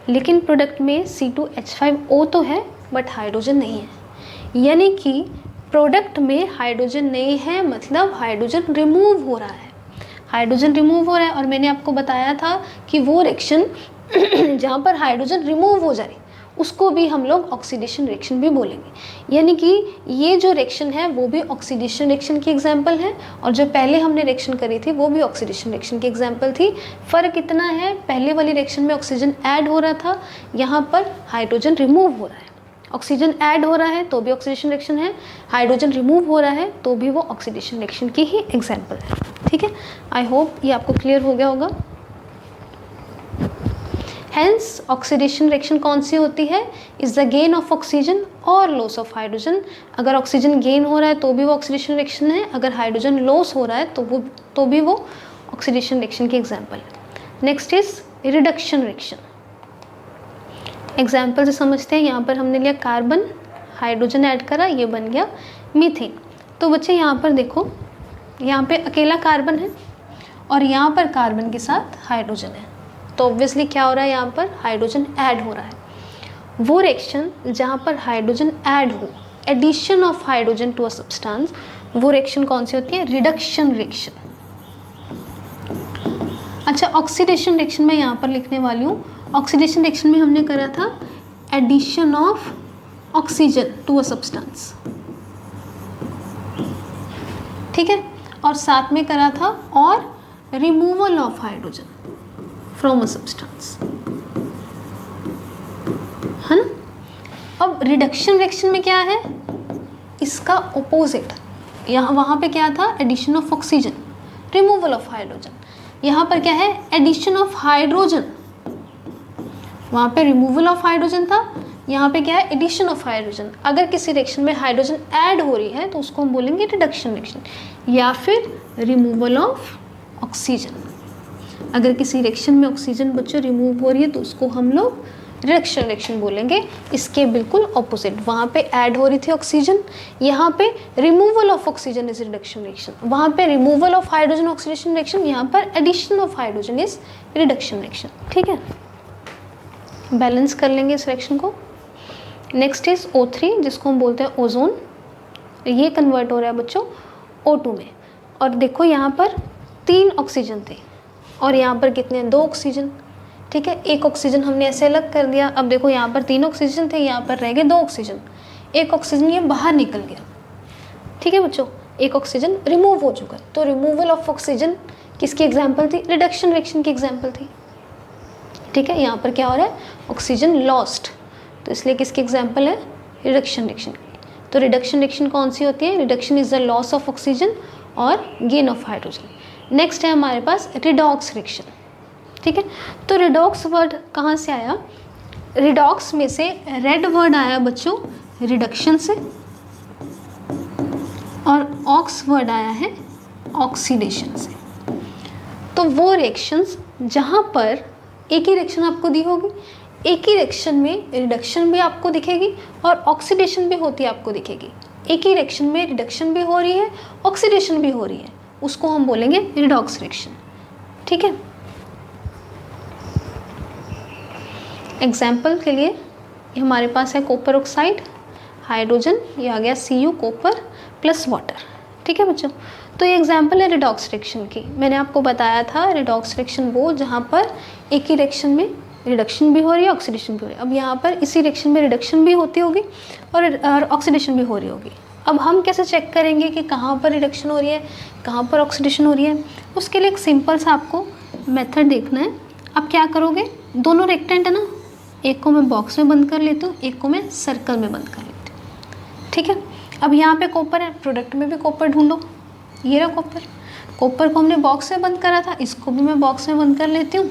लेकिन प्रोडक्ट में C2H5O तो है बट हाइड्रोजन नहीं है, यानी कि प्रोडक्ट में हाइड्रोजन नहीं है, मतलब हाइड्रोजन रिमूव हो रहा है, हाइड्रोजन रिमूव हो रहा है। और मैंने आपको बताया था कि वो रिएक्शन जहाँ पर हाइड्रोजन रिमूव हो जाए उसको भी हम लोग ऑक्सीडेशन रिएक्शन भी बोलेंगे। यानी कि ये जो रिएक्शन है वो भी ऑक्सीडेशन रिएक्शन की एग्जांपल है, और जो पहले हमने रिएक्शन करी थी वो भी ऑक्सीडेशन रिएक्शन की एग्जांपल थी। फ़र्क इतना है, पहले वाली रिएक्शन में ऑक्सीजन ऐड हो रहा था, यहाँ पर हाइड्रोजन रिमूव हो रहा है। ऑक्सीजन ऐड हो रहा है तो भी ऑक्सीडेशन रिएक्शन है, हाइड्रोजन रिमूव हो रहा है तो भी वो ऑक्सीडेशन रिएक्शन की ही एग्जांपल है, ठीक है। आई होप ये आपको क्लियर हो गया होगा। हेंस ऑक्सीडेशन रिएक्शन कौन सी होती है, is the gain of oxygen और लॉस ऑफ हाइड्रोजन। अगर ऑक्सीजन गेन हो रहा है तो भी वो ऑक्सीडेशन रिएक्शन है, अगर हाइड्रोजन लॉस हो रहा है तो भी वो ऑक्सीडेशन रिएक्शन की एग्जांपल है। Next is reduction reaction. Example से समझते हैं। यहाँ पर हमने लिया कार्बन, हाइड्रोजन ऐड करा, ये बन गया मीथेन। तो बच्चे यहाँ पर देखो, यहाँ पे अकेला कार्बन है और यहाँ पर कार्बन के साथ हाइड्रोजन है, तो ऑब्वियसली क्या हो रहा है, यहाँ पर हाइड्रोजन ऐड हो रहा है। वो रिएक्शन जहाँ पर हाइड्रोजन ऐड हो, addition of hydrogen to a substance, वो रिएक्शन कौन सी होती है, रिडक्शन रिएक्शन। अच्छा, ऑक्सीडेशन रिएक्शन मैं यहाँ पर लिखने वाली हूँ। ऑक्सीडेशन रिएक्शन में हमने करा था addition of oxygen to a substance, ठीक है, और साथ में करा था और removal of hydrogen from a substance, है ना। अब रिडक्शन रिएक्शन में क्या है, इसका ऑपोजिट, यहाँ वहाँ पे क्या था, addition of oxygen, removal of hydrogen. यहाँ पर क्या है, एडिशन ऑफ हाइड्रोजन, वहाँ पे रिमूवल ऑफ हाइड्रोजन था, यहाँ पे क्या है, एडिशन ऑफ हाइड्रोजन। अगर किसी रिएक्शन में हाइड्रोजन ऐड हो रही है तो उसको हम बोलेंगे रिडक्शन रिएक्शन, या फिर रिमूवल ऑफ ऑक्सीजन। अगर किसी रिएक्शन में ऑक्सीजन बच्चों रिमूव हो रही है तो उसको हम लोग रिडक्शन रिएक्शन बोलेंगे। इसके बिल्कुल ऑपोजिट, वहाँ पे ऐड हो रही थी ऑक्सीजन, यहाँ पे removal of oxygen is reduction reaction, वहाँ पे removal of hydrogen oxidation reaction, यहाँ पर addition of hydrogen is reduction reaction, ठीक है। बैलेंस कर लेंगे इस रिएक्शन को। नेक्स्ट इज O3, जिसको हम बोलते हैं ओजोन। ये कन्वर्ट हो रहा है बच्चों O2 में, और देखो यहाँ पर 3 ऑक्सीजन थे और यहाँ पर कितने हैं, 2 ऑक्सीजन, ठीक है। एक ऑक्सीजन हमने ऐसे अलग कर दिया। अब देखो यहाँ पर 3 ऑक्सीजन थे, यहाँ पर रह गए 2 ऑक्सीजन, एक ऑक्सीजन ये बाहर निकल गया, ठीक है बच्चों, एक ऑक्सीजन रिमूव हो चुका। तो रिमूवल ऑफ ऑक्सीजन किसकी एग्जाम्पल थी, रिडक्शन रिएक्शन की एग्जाम्पल थी, ठीक है। यहाँ पर क्या हो रहा है, ऑक्सीजन लॉस्ट, तो इसलिए किसकी एग्जाम्पल है, रिडक्शन रिएक्शन की। तो रिडक्शन रिएक्शन कौन सी होती है, reduction is the loss of oxygen और गेन ऑफ हाइड्रोजन। नेक्स्ट है हमारे पास रिडॉक्स रिएक्शन, ठीक है। तो रिडॉक्स वर्ड कहाँ से आया, रिडॉक्स में से रेड वर्ड आया बच्चों रिडक्शन से, और ऑक्स वर्ड आया है ऑक्सीडेशन से। तो वो रिएक्शंस जहाँ पर एक ही रिएक्शन आपको दी होगी, एक ही रिएक्शन में रिडक्शन भी आपको दिखेगी और ऑक्सीडेशन भी होती है आपको दिखेगी, एक ही रिएक्शन में रिडक्शन भी हो रही है, ऑक्सीडेशन भी हो रही है, उसको हम बोलेंगे रिडॉक्स रिएक्शन, ठीक है। एग्जाम्पल के लिए हमारे पास है कॉपर ऑक्साइड, हाइड्रोजन, ये आ गया Cu कॉपर प्लस वाटर, ठीक है बच्चों। तो ये एग्जाम्पल है रिडॉक्स रिएक्शन की। मैंने आपको बताया था रिडॉक्स रिएक्शन वो जहाँ पर एक ही रिएक्शन में रिडक्शन भी हो रही है, ऑक्सीडेशन भी हो रही है। अब यहाँ पर इसी रिएक्शन में रिडक्शन भी होती होगी और ऑक्सीडेशन भी हो रही होगी। अब हम कैसे चेक करेंगे कि कहाँ पर रिडक्शन हो रही है, कहाँ पर ऑक्सीडेशन हो रही है, उसके लिए एक सिंपल सा आपको मेथड देखना है। अब क्या करोगे, दोनों रेक्टेंट है ना, एक को मैं बॉक्स में बंद कर लेती हूँ, एक को मैं सर्कल में बंद कर लेती हूँ, ठीक है। अब यहाँ पे कॉपर है, प्रोडक्ट में भी कॉपर ढूंढो, ये रहा कॉपर, कॉपर को हमने बॉक्स में बंद करा था, इसको भी मैं बॉक्स में बंद कर लेती हूँ।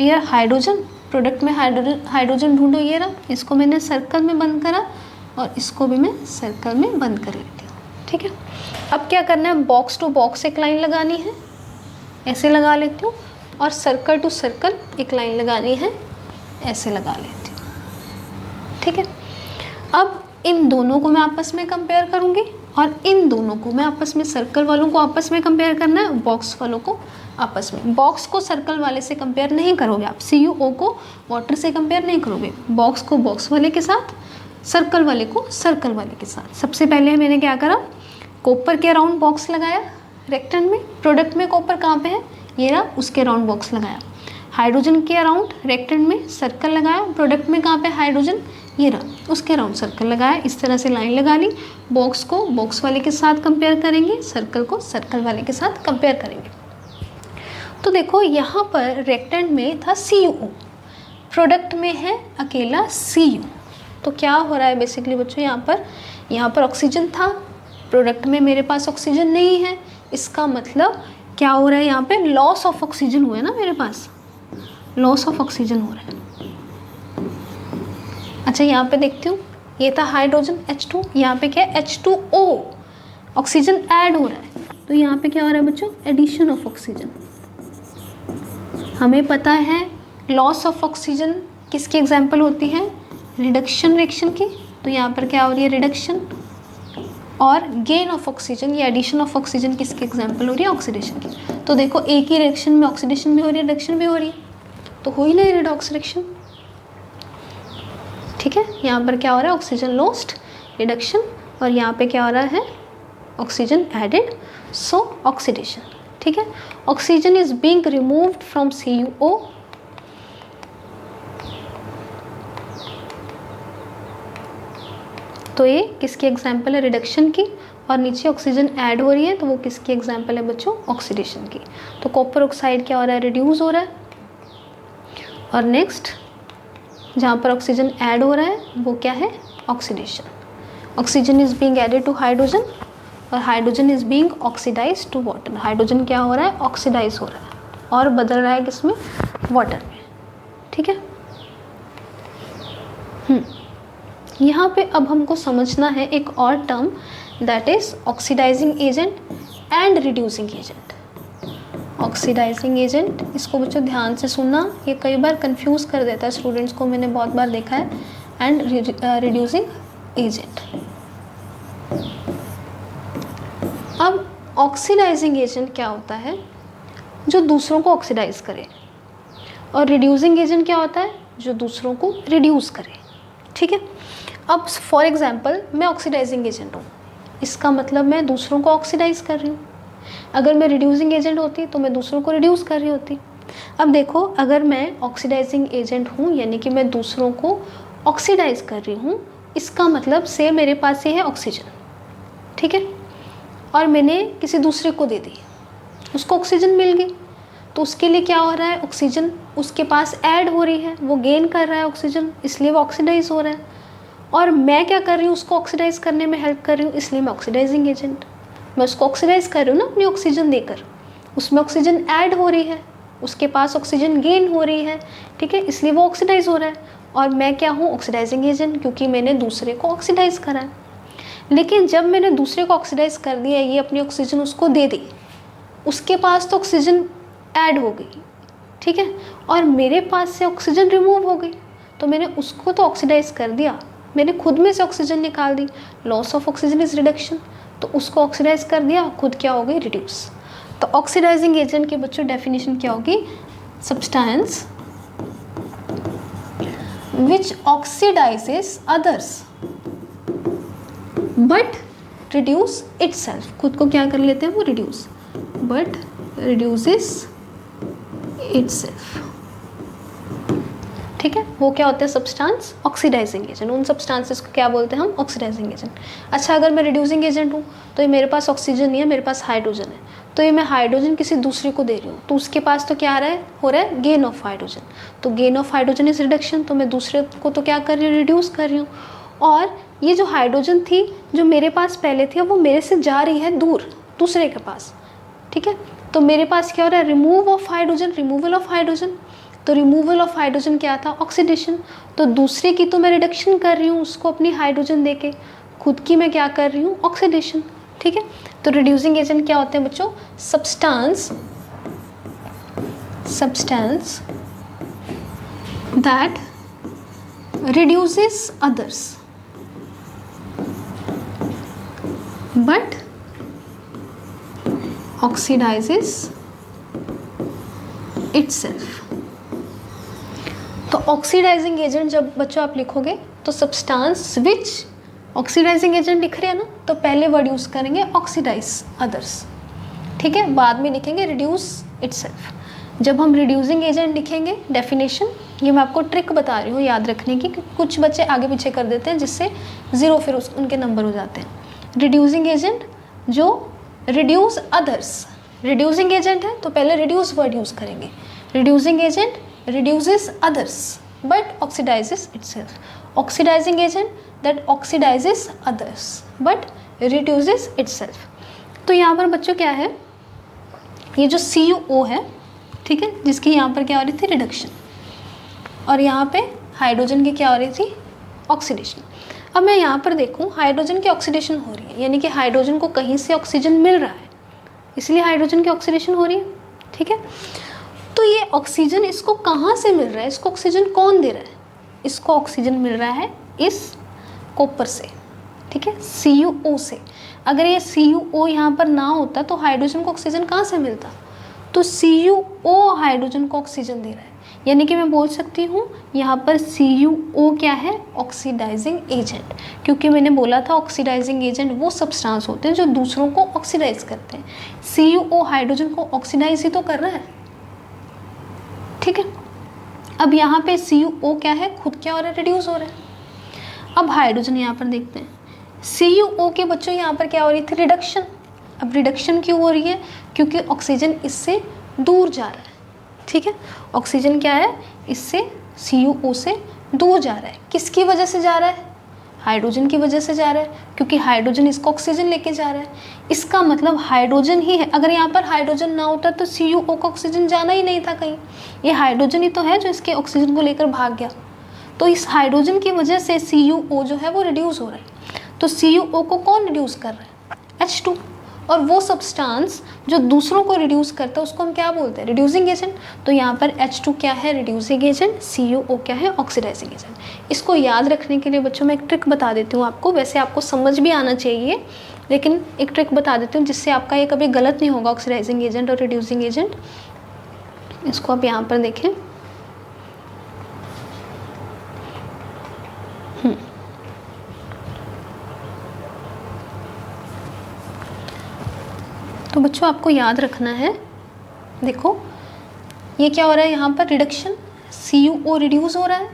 ये हाइड्रोजन, प्रोडक्ट में हाइड्रोजन ढूंढो, ये रहा, इसको मैंने सर्कल में बंद करा और इसको भी मैं सर्कल में बंद कर लेती हूँ, ठीक है। अब क्या करना है, बॉक्स टू बॉक्स एक लाइन लगानी है, ऐसे लगा लेती हूँ, और सर्कल टू सर्कल एक लाइन लगानी है, ऐसे लगा लेती हूँ, ठीक है। अब इन दोनों को मैं आपस में कंपेयर करूँगी और इन दोनों को मैं आपस में, सर्कल वालों को आपस में कंपेयर करना है, बॉक्स वालों को आपस में। बॉक्स को सर्कल वाले से कंपेयर नहीं करोगे आप, CuO को वाटर से कंपेयर नहीं करोगे, बॉक्स को बॉक्स वाले के साथ, सर्कल वाले को सर्कल वाले के साथ। सबसे पहले मैंने क्या करा, कॉपर के अराउंड बॉक्स लगाया रेक्टेंट में, प्रोडक्ट में कॉपर कहाँ पे है, ये रहा, उसके अराउंड बॉक्स लगाया। हाइड्रोजन के अराउंड रेक्टेंट में सर्कल लगाया, प्रोडक्ट में कहाँ पे हाइड्रोजन, ये रहा, उसके अराउंड सर्कल लगाया। इस तरह से लाइन लगा ली, बॉक्स को बॉक्स वाले के साथ कंपेयर करेंगे, सर्कल को सर्कल वाले के साथ कंपेयर करेंगे। तो देखो यहाँ पर रेक्टेंट में था CuO, प्रोडक्ट में है अकेला Cu। तो क्या हो रहा है बेसिकली बच्चों, यहाँ पर ऑक्सीजन था, प्रोडक्ट में मेरे पास ऑक्सीजन नहीं है, इसका मतलब क्या हो रहा है, यहाँ पे लॉस ऑफ ऑक्सीजन हुआ है ना, मेरे पास लॉस ऑफ ऑक्सीजन हो रहा है। अच्छा यहाँ पे देखती हूँ, ये था हाइड्रोजन H2, यहाँ पे क्या है H2O, ऑक्सीजन ऐड हो रहा है, तो यहाँ पे क्या हो रहा है बच्चों, एडिशन ऑफ ऑक्सीजन। हमें पता है लॉस ऑफ ऑक्सीजन किसकी एग्जाम्पल होती है, रिडक्शन रिएक्शन की, तो यहाँ पर क्या हो रही है, रिडक्शन। और गेन ऑफ ऑक्सीजन या एडिशन ऑफ ऑक्सीजन किसकी एग्जाम्पल हो रही है, ऑक्सीडेशन की। तो देखो एक ही रिएक्शन में ऑक्सीडेशन भी हो रही है, रिडक्शन भी हो रही है, तो हो ही नहीं रिडॉक्स रिएक्शन। ठीक है, यहाँ पर क्या हो रहा है, ऑक्सीजन लॉस्ट, रिडक्शन, और यहाँ पे क्या हो रहा है, ऑक्सीजन एडेड, सो ऑक्सीडेशन। ठीक है, oxygen is being removed from CuO, तो ये किसकी एग्जाम्पल है, रिडक्शन की, और नीचे ऑक्सीजन ऐड हो रही है तो वो किसकी एग्जाम्पल है बच्चों, ऑक्सीडेशन की। तो कॉपर ऑक्साइड क्या हो रहा है, रिड्यूस हो रहा है, और नेक्स्ट जहाँ पर ऑक्सीजन ऐड हो रहा है वो क्या है, oxidation. Oxygen is being added to hydrogen, और hydrogen is being oxidise to water. Hydrogen क्या हो रहा है, ऑक्सीडाइज हो रहा है और बदल रहा है किसमें, वाटर में। ठीक है, यहाँ पे अब हमको समझना है एक और term, that is oxidising agent and reducing agent. Oxidising agent, इसको बच्चों ध्यान से सुनना, ये कई बार कंफ्यूज कर देता है स्टूडेंट्स को, मैंने बहुत बार देखा है। And reducing agent. अब ऑक्सीडाइजिंग एजेंट क्या होता है, जो दूसरों को ऑक्सीडाइज करे, और रिड्यूसिंग एजेंट क्या होता है, जो दूसरों को रिड्यूस करे। ठीक है, अब फॉर एग्जांपल मैं ऑक्सीडाइजिंग एजेंट हूँ, इसका मतलब मैं दूसरों को ऑक्सीडाइज कर रही हूँ। अगर मैं रिड्यूसिंग एजेंट होती तो मैं दूसरों को रिड्यूस कर रही होती। अब देखो, अगर मैं ऑक्सीडाइजिंग एजेंट हूँ यानी कि मैं दूसरों को ऑक्सीडाइज कर रही हूँ, इसका मतलब से मेरे पास ये है ऑक्सीजन, ठीक है, और मैंने किसी दूसरे को दे दी, उसको ऑक्सीजन मिल गई, तो उसके लिए क्या हो रहा है, ऑक्सीजन उसके पास ऐड हो रही है, वो गेन कर रहा है ऑक्सीजन, इसलिए वो ऑक्सीडाइज हो रहा है। और मैं क्या कर रही हूँ, उसको ऑक्सीडाइज करने में हेल्प कर रही हूँ, इसलिए मैं ऑक्सीडाइजिंग एजेंट। मैं उसको ऑक्सीडाइज कर रही हूँ ना अपनी ऑक्सीजन देकर, उसमें ऑक्सीजन ऐड हो रही है, उसके पास ऑक्सीजन गेन हो रही है, ठीक है, इसलिए वो ऑक्सीडाइज हो रहा है। और मैं क्या हूँ, ऑक्सीडाइजिंग एजेंट, क्योंकि मैंने दूसरे को ऑक्सीडाइज करा है। लेकिन जब मैंने दूसरे को ऑक्सीडाइज कर दिया, ये अपनी ऑक्सीजन उसको दे दी, उसके पास तो ऑक्सीजन ऐड हो गई, ठीक है, और मेरे पास से ऑक्सीजन रिमूव हो गई, तो मैंने उसको तो ऑक्सीडाइज कर दिया, मैंने खुद में से ऑक्सीजन निकाल दी, loss of oxygen is reduction, तो उसको ऑक्सीडाइज कर दिया, खुद क्या हो गई, रिड्यूस। तो ऑक्सीडाइजिंग एजेंट की बच्चों डेफिनेशन क्या होगी, substance which oxidises others but reduce itself, खुद को क्या कर लेते हैं वो, रिड्यूस, बट रिड्यूसेस इटसेल्फ, ठीक है, वो क्या होते हैं, सब्सटेंस ऑक्सीडाइजिंग एजेंट। उन सब्सटेंसेस को क्या बोलते हैं हम, ऑक्सीडाइजिंग एजेंट। अच्छा, अगर मैं रिड्यूसिंग एजेंट हूँ तो ये मेरे पास ऑक्सीजन नहीं है, मेरे पास हाइड्रोजन है, तो ये मैं हाइड्रोजन किसी दूसरे को दे रही हूँ, तो उसके पास तो क्या आ रहा है, हो रहा है गेन ऑफ हाइड्रोजन, तो gain of hydrogen is reduction, तो मैं दूसरे को तो क्या कर रही हूँ, रिड्यूस कर रही हूँ। और ये जो हाइड्रोजन थी जो मेरे पास पहले थी, वो मेरे से जा रही है दूर दूसरे के पास, ठीक है, तो मेरे पास क्या हो रहा है, remove of hydrogen, removal of hydrogen, तो रिमूवल ऑफ हाइड्रोजन क्या था, ऑक्सीडेशन, तो दूसरे की तो मैं रिडक्शन कर रही हूँ उसको अपनी हाइड्रोजन देके, खुद की मैं क्या कर रही हूँ, ऑक्सीडेशन, ठीक है। तो रिड्यूसिंग एजेंट क्या होते हैं बच्चों, substance that reduces others but oxidises itself. तो ऑक्सीडाइजिंग एजेंट जब बच्चों आप लिखोगे तो सब्सटेंस विच ऑक्सीडाइजिंग एजेंट लिख रहे हैं ना, तो पहले वर्ड यूज़ करेंगे ऑक्सीडाइज अदर्स, ठीक है, बाद में लिखेंगे रिड्यूस इटसेल्फ। जब हम रिड्यूसिंग एजेंट लिखेंगे डेफिनेशन, ये मैं आपको ट्रिक बता रही हूँ याद रखने की, कुछ बच्चे आगे पीछे कर देते हैं जिससे ज़ीरो फिर उनके नंबर हो जाते हैं। रिड्यूसिंग एजेंट जो रिड्यूस अदर्स, रिड्यूसिंग एजेंट है तो पहले रिड्यूस वर्ड यूज़ करेंगे, reducing agent reduces others but oxidizes itself, oxidizing agent that oxidizes others but reduces itself। तो यहाँ पर बच्चों क्या है, ये जो CuO है, ठीक है, जिसकी यहाँ पर क्या हो रही थी, रिडक्शन, और यहाँ पे हाइड्रोजन की क्या हो रही थी, ऑक्सीडेशन। अब मैं यहाँ पर देखूँ हाइड्रोजन की ऑक्सीडेशन हो रही है, यानी कि हाइड्रोजन को कहीं से ऑक्सीजन मिल रहा है, इसलिए हाइड्रोजन की ऑक्सीडेशन हो रही है, ठीक है। तो ये ऑक्सीजन इसको कहाँ से मिल रहा है, इसको ऑक्सीजन कौन दे रहा है, इसको ऑक्सीजन मिल रहा है इस कॉपर से, ठीक है, CuO से। अगर ये CuO यहाँ पर ना होता तो हाइड्रोजन को ऑक्सीजन कहाँ से मिलता, तो CuO हाइड्रोजन को ऑक्सीजन दे रहा है, यानी कि मैं बोल सकती हूँ यहाँ पर CuO क्या है, ऑक्सीडाइजिंग एजेंट, क्योंकि मैंने बोला था ऑक्सीडाइजिंग एजेंट वो सब्सटेंस होते हैं जो दूसरों को ऑक्सीडाइज करते हैं। CuO हाइड्रोजन को ऑक्सीडाइज ही तो कर रहा है, ठीक है। अब यहाँ पे CuO क्या है, खुद क्या हो रहा है, रिड्यूस हो रहा है। अब हाइड्रोजन यहाँ पर देखते हैं, CuO के बच्चों यहाँ पर क्या हो रही थी, रिडक्शन। अब रिडक्शन क्यों हो रही है, क्योंकि ऑक्सीजन इससे दूर जा रहा है, ठीक है। ऑक्सीजन क्या है, इससे CuO से दूर जा रहा है। किसकी वजह से जा रहा है, हाइड्रोजन की वजह से जा रहा है, क्योंकि हाइड्रोजन इसको ऑक्सीजन लेके जा रहा है। इसका मतलब हाइड्रोजन ही है, अगर यहाँ पर हाइड्रोजन ना होता तो CuO को ऑक्सीजन जाना ही नहीं था कहीं, ये हाइड्रोजन ही तो है जो इसके ऑक्सीजन को लेकर भाग गया। तो इस हाइड्रोजन की वजह से CuO जो है वो रिड्यूस हो रहा है। तो CuO को कौन रिड्यूस कर रहा है, H2। और वो सब्सटेंस जो दूसरों को रिड्यूस करता है उसको हम क्या बोलते हैं, रिड्यूसिंग एजेंट। तो यहाँ पर H2 क्या है, रिड्यूसिंग एजेंट, CuO क्या है, ऑक्सीडाइजिंग एजेंट। इसको याद रखने के लिए बच्चों मैं एक ट्रिक बता देती हूँ आपको, वैसे आपको समझ भी आना चाहिए, लेकिन एक ट्रिक बता देती हूँ जिससे आपका ये कभी गलत नहीं होगा, ऑक्सीडाइजिंग एजेंट और रिड्यूसिंग एजेंट। इसको आप यहाँ पर देखें, तो बच्चों आपको याद रखना है, देखो ये क्या हो रहा है, यहाँ पर रिडक्शन, CuO रिड्यूस हो रहा है,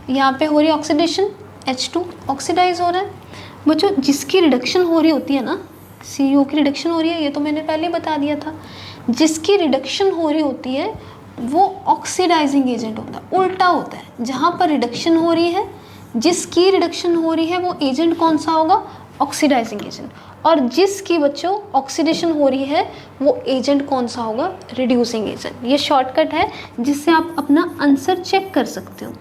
यहाँ पे हो रही है ऑक्सीडेशन, H2 ऑक्सीडाइज हो रहा है। बच्चों जिसकी रिडक्शन हो रही होती है ना, CuO की रिडक्शन हो रही है, ये तो मैंने पहले बता दिया था, जिसकी रिडक्शन हो रही होती है वो ऑक्सीडाइजिंग एजेंट होता है, उल्टा होता है। जहाँ पर रिडक्शन हो रही है, जिसकी रिडक्शन हो रही है वो एजेंट कौन सा होगा, ऑक्सीडाइजिंग एजेंट। और जिसकी बच्चों ऑक्सीडेशन हो रही है वो एजेंट कौन सा होगा, रिड्यूसिंग एजेंट। ये शॉर्टकट है जिससे आप अपना आंसर चेक कर सकते हो,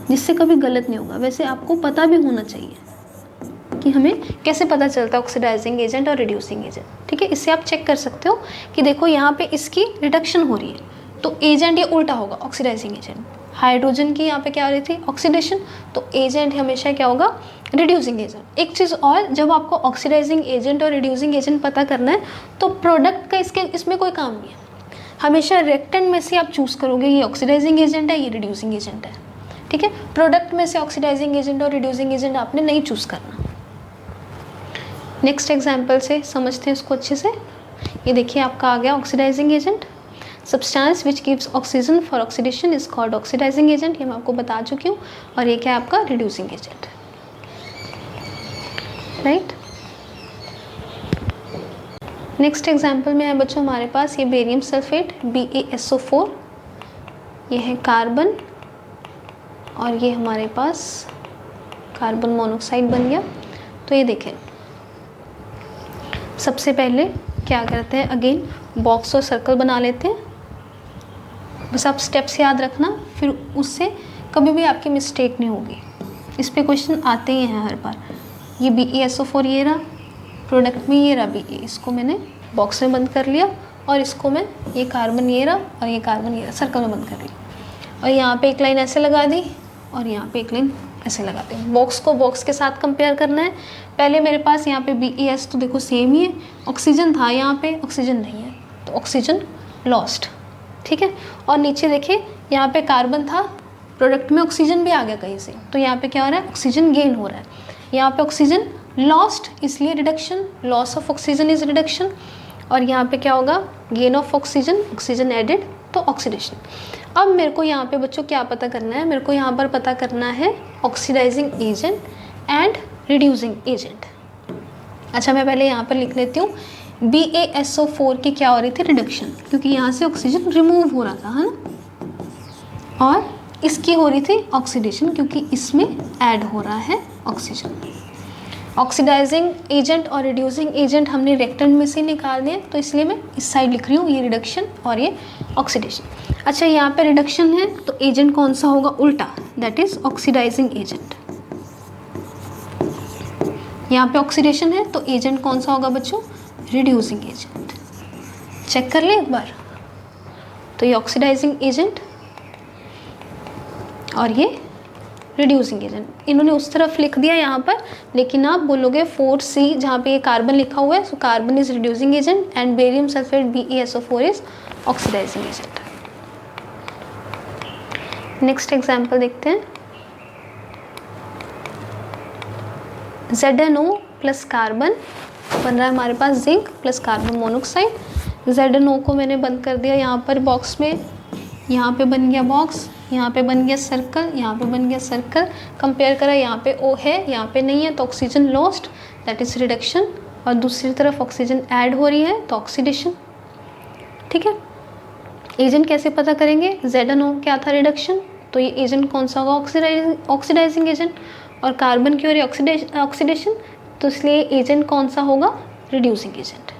जिससे कभी गलत नहीं होगा। वैसे आपको पता भी होना चाहिए कि हमें कैसे पता चलता है ऑक्सीडाइजिंग एजेंट और रिड्यूसिंग एजेंट, ठीक है। इससे आप चेक कर सकते हो कि देखो यहाँ पे इसकी रिडक्शन हो रही है तो एजेंट ये उल्टा होगा, ऑक्सीडाइजिंग एजेंट। हाइड्रोजन की यहाँ पे क्या हो रही थी, ऑक्सीडेशन, तो एजेंट हमेशा क्या होगा, रिड्यूसिंग एजेंट। एक चीज़ और, जब आपको ऑक्सीडाइजिंग एजेंट और रिड्यूसिंग एजेंट पता करना है तो प्रोडक्ट का इसमें कोई काम नहीं है, हमेशा रिएक्टेंट में से आप चूज़ करोगे ये ऑक्सीडाइजिंग एजेंट है, ये रिड्यूसिंग एजेंट है, ठीक है। प्रोडक्ट में से ऑक्सीडाइजिंग एजेंट और रिड्यूसिंग एजेंट आपने नहीं चूज़ करना। नेक्स्ट एग्जाम्पल से समझते हैं इसको अच्छे से। ये देखिए आपका आ गया oxidising agent, substance which gives oxygen for oxidation is called oxidising agent, ये मैं आपको बता चुकी हूँ। और ये क्या है आपका, reducing agent, right. Next example में है बच्चों हमारे पास ये बेरियम सल्फेट BaSO4, ये है कार्बन और ये हमारे पास कार्बन मोनोऑक्साइड बन गया। तो ये देखें, सबसे पहले क्या करते हैं, अगेन बॉक्स और सर्कल बना लेते हैं, बस आप स्टेप्स याद रखना, फिर उससे कभी भी आपकी मिस्टेक नहीं होगी। इस पे क्वेश्चन आते ही हैं हर बार। ये BaSO4 ये रहा, प्रोडक्ट में ये रहा Ba, इसको मैंने बॉक्स में बंद कर लिया, और इसको मैं ये कार्बन ये रहा और ये कार्बन ये रहा, सर्कल में बंद कर लिया। और यहाँ पे एक लाइन ऐसे लगा दी और यहाँ पे एक लाइन ऐसे लगा दी। बॉक्स को बॉक्स के साथ कंपेयर करना है। पहले मेरे पास यहाँ पे BaS तो देखो सेम ही है, ऑक्सीजन था यहाँ पे, ऑक्सीजन नहीं है तो ऑक्सीजन लॉस्ट, ठीक है। और नीचे देखिए यहाँ पे कार्बन था, प्रोडक्ट में ऑक्सीजन भी आ गया कहीं से, तो यहाँ पे क्या हो रहा है, ऑक्सीजन गेन हो रहा है। यहाँ पे ऑक्सीजन लॉस्ट, इसलिए reduction, loss of oxygen is reduction. और यहाँ पे क्या होगा, gain of oxygen, oxygen added, तो ऑक्सीडेशन। अब मेरे को यहाँ पे बच्चों क्या पता करना है, मेरे को यहाँ पर पता करना है oxidising agent and reducing agent. अच्छा मैं पहले यहाँ पर लिख लेती हूँ, BaSO4 की क्या हो रही थी, रिडक्शन, क्योंकि यहाँ से ऑक्सीजन रिमूव हो रहा था, है ना। और इसकी हो रही थी ऑक्सीडेशन, क्योंकि इसमें ऐड हो रहा है ऑक्सीजन। ऑक्सीडाइजिंग एजेंट और रिड्यूसिंग एजेंट हमने रिएक्टेंट में से निकाल दिए, तो इसलिए मैं इस साइड लिख रही हूँ, ये रिडक्शन और ये ऑक्सीडेशन। अच्छा यहाँ पे रिडक्शन है तो एजेंट कौन सा होगा, उल्टा, दैट इज ऑक्सीडाइजिंग एजेंट। यहाँ पे ऑक्सीडेशन है तो एजेंट कौन सा होगा बच्चों, रिड्यूसिंग एजेंट। चेक कर ले एक बार, तो ये ऑक्सीडाइजिंग एजेंट और ये रिड्यूसिंग एजेंट। इन्होंने उस तरफ लिख दिया यहाँ पर, लेकिन आप बोलोगे 4C जहाँ पे ये कार्बन लिखा हुआ है, so carbon is reducing agent and barium sulphate BaSO4 is oxidising agent. Next example देखते हैं। ZnO प्लस कार्बन बन रहा है हमारे पास zinc plus carbon monoxide. ZnO को मैंने बंद कर दिया यहाँ पर बॉक्स में, यहाँ पे बन गया बॉक्स, यहाँ पे बन गया सर्कल, यहाँ पे बन गया सर्कल। कंपेयर करा, यहाँ पे O है, यहाँ पे नहीं है, तो oxygen lost, that is reduction. और दूसरी तरफ ऑक्सीजन ऐड हो रही है तो ऑक्सीडेशन। ठीक है, एजेंट कैसे पता करेंगे? ZnO क्या था? रिडक्शन, तो ये एजेंट कौन सा होगा? Oxidising agent. और कार्बन की हो रही है ऑक्सीडेशन, तो इसलिए एजेंट कौन सा होगा? Reducing agent.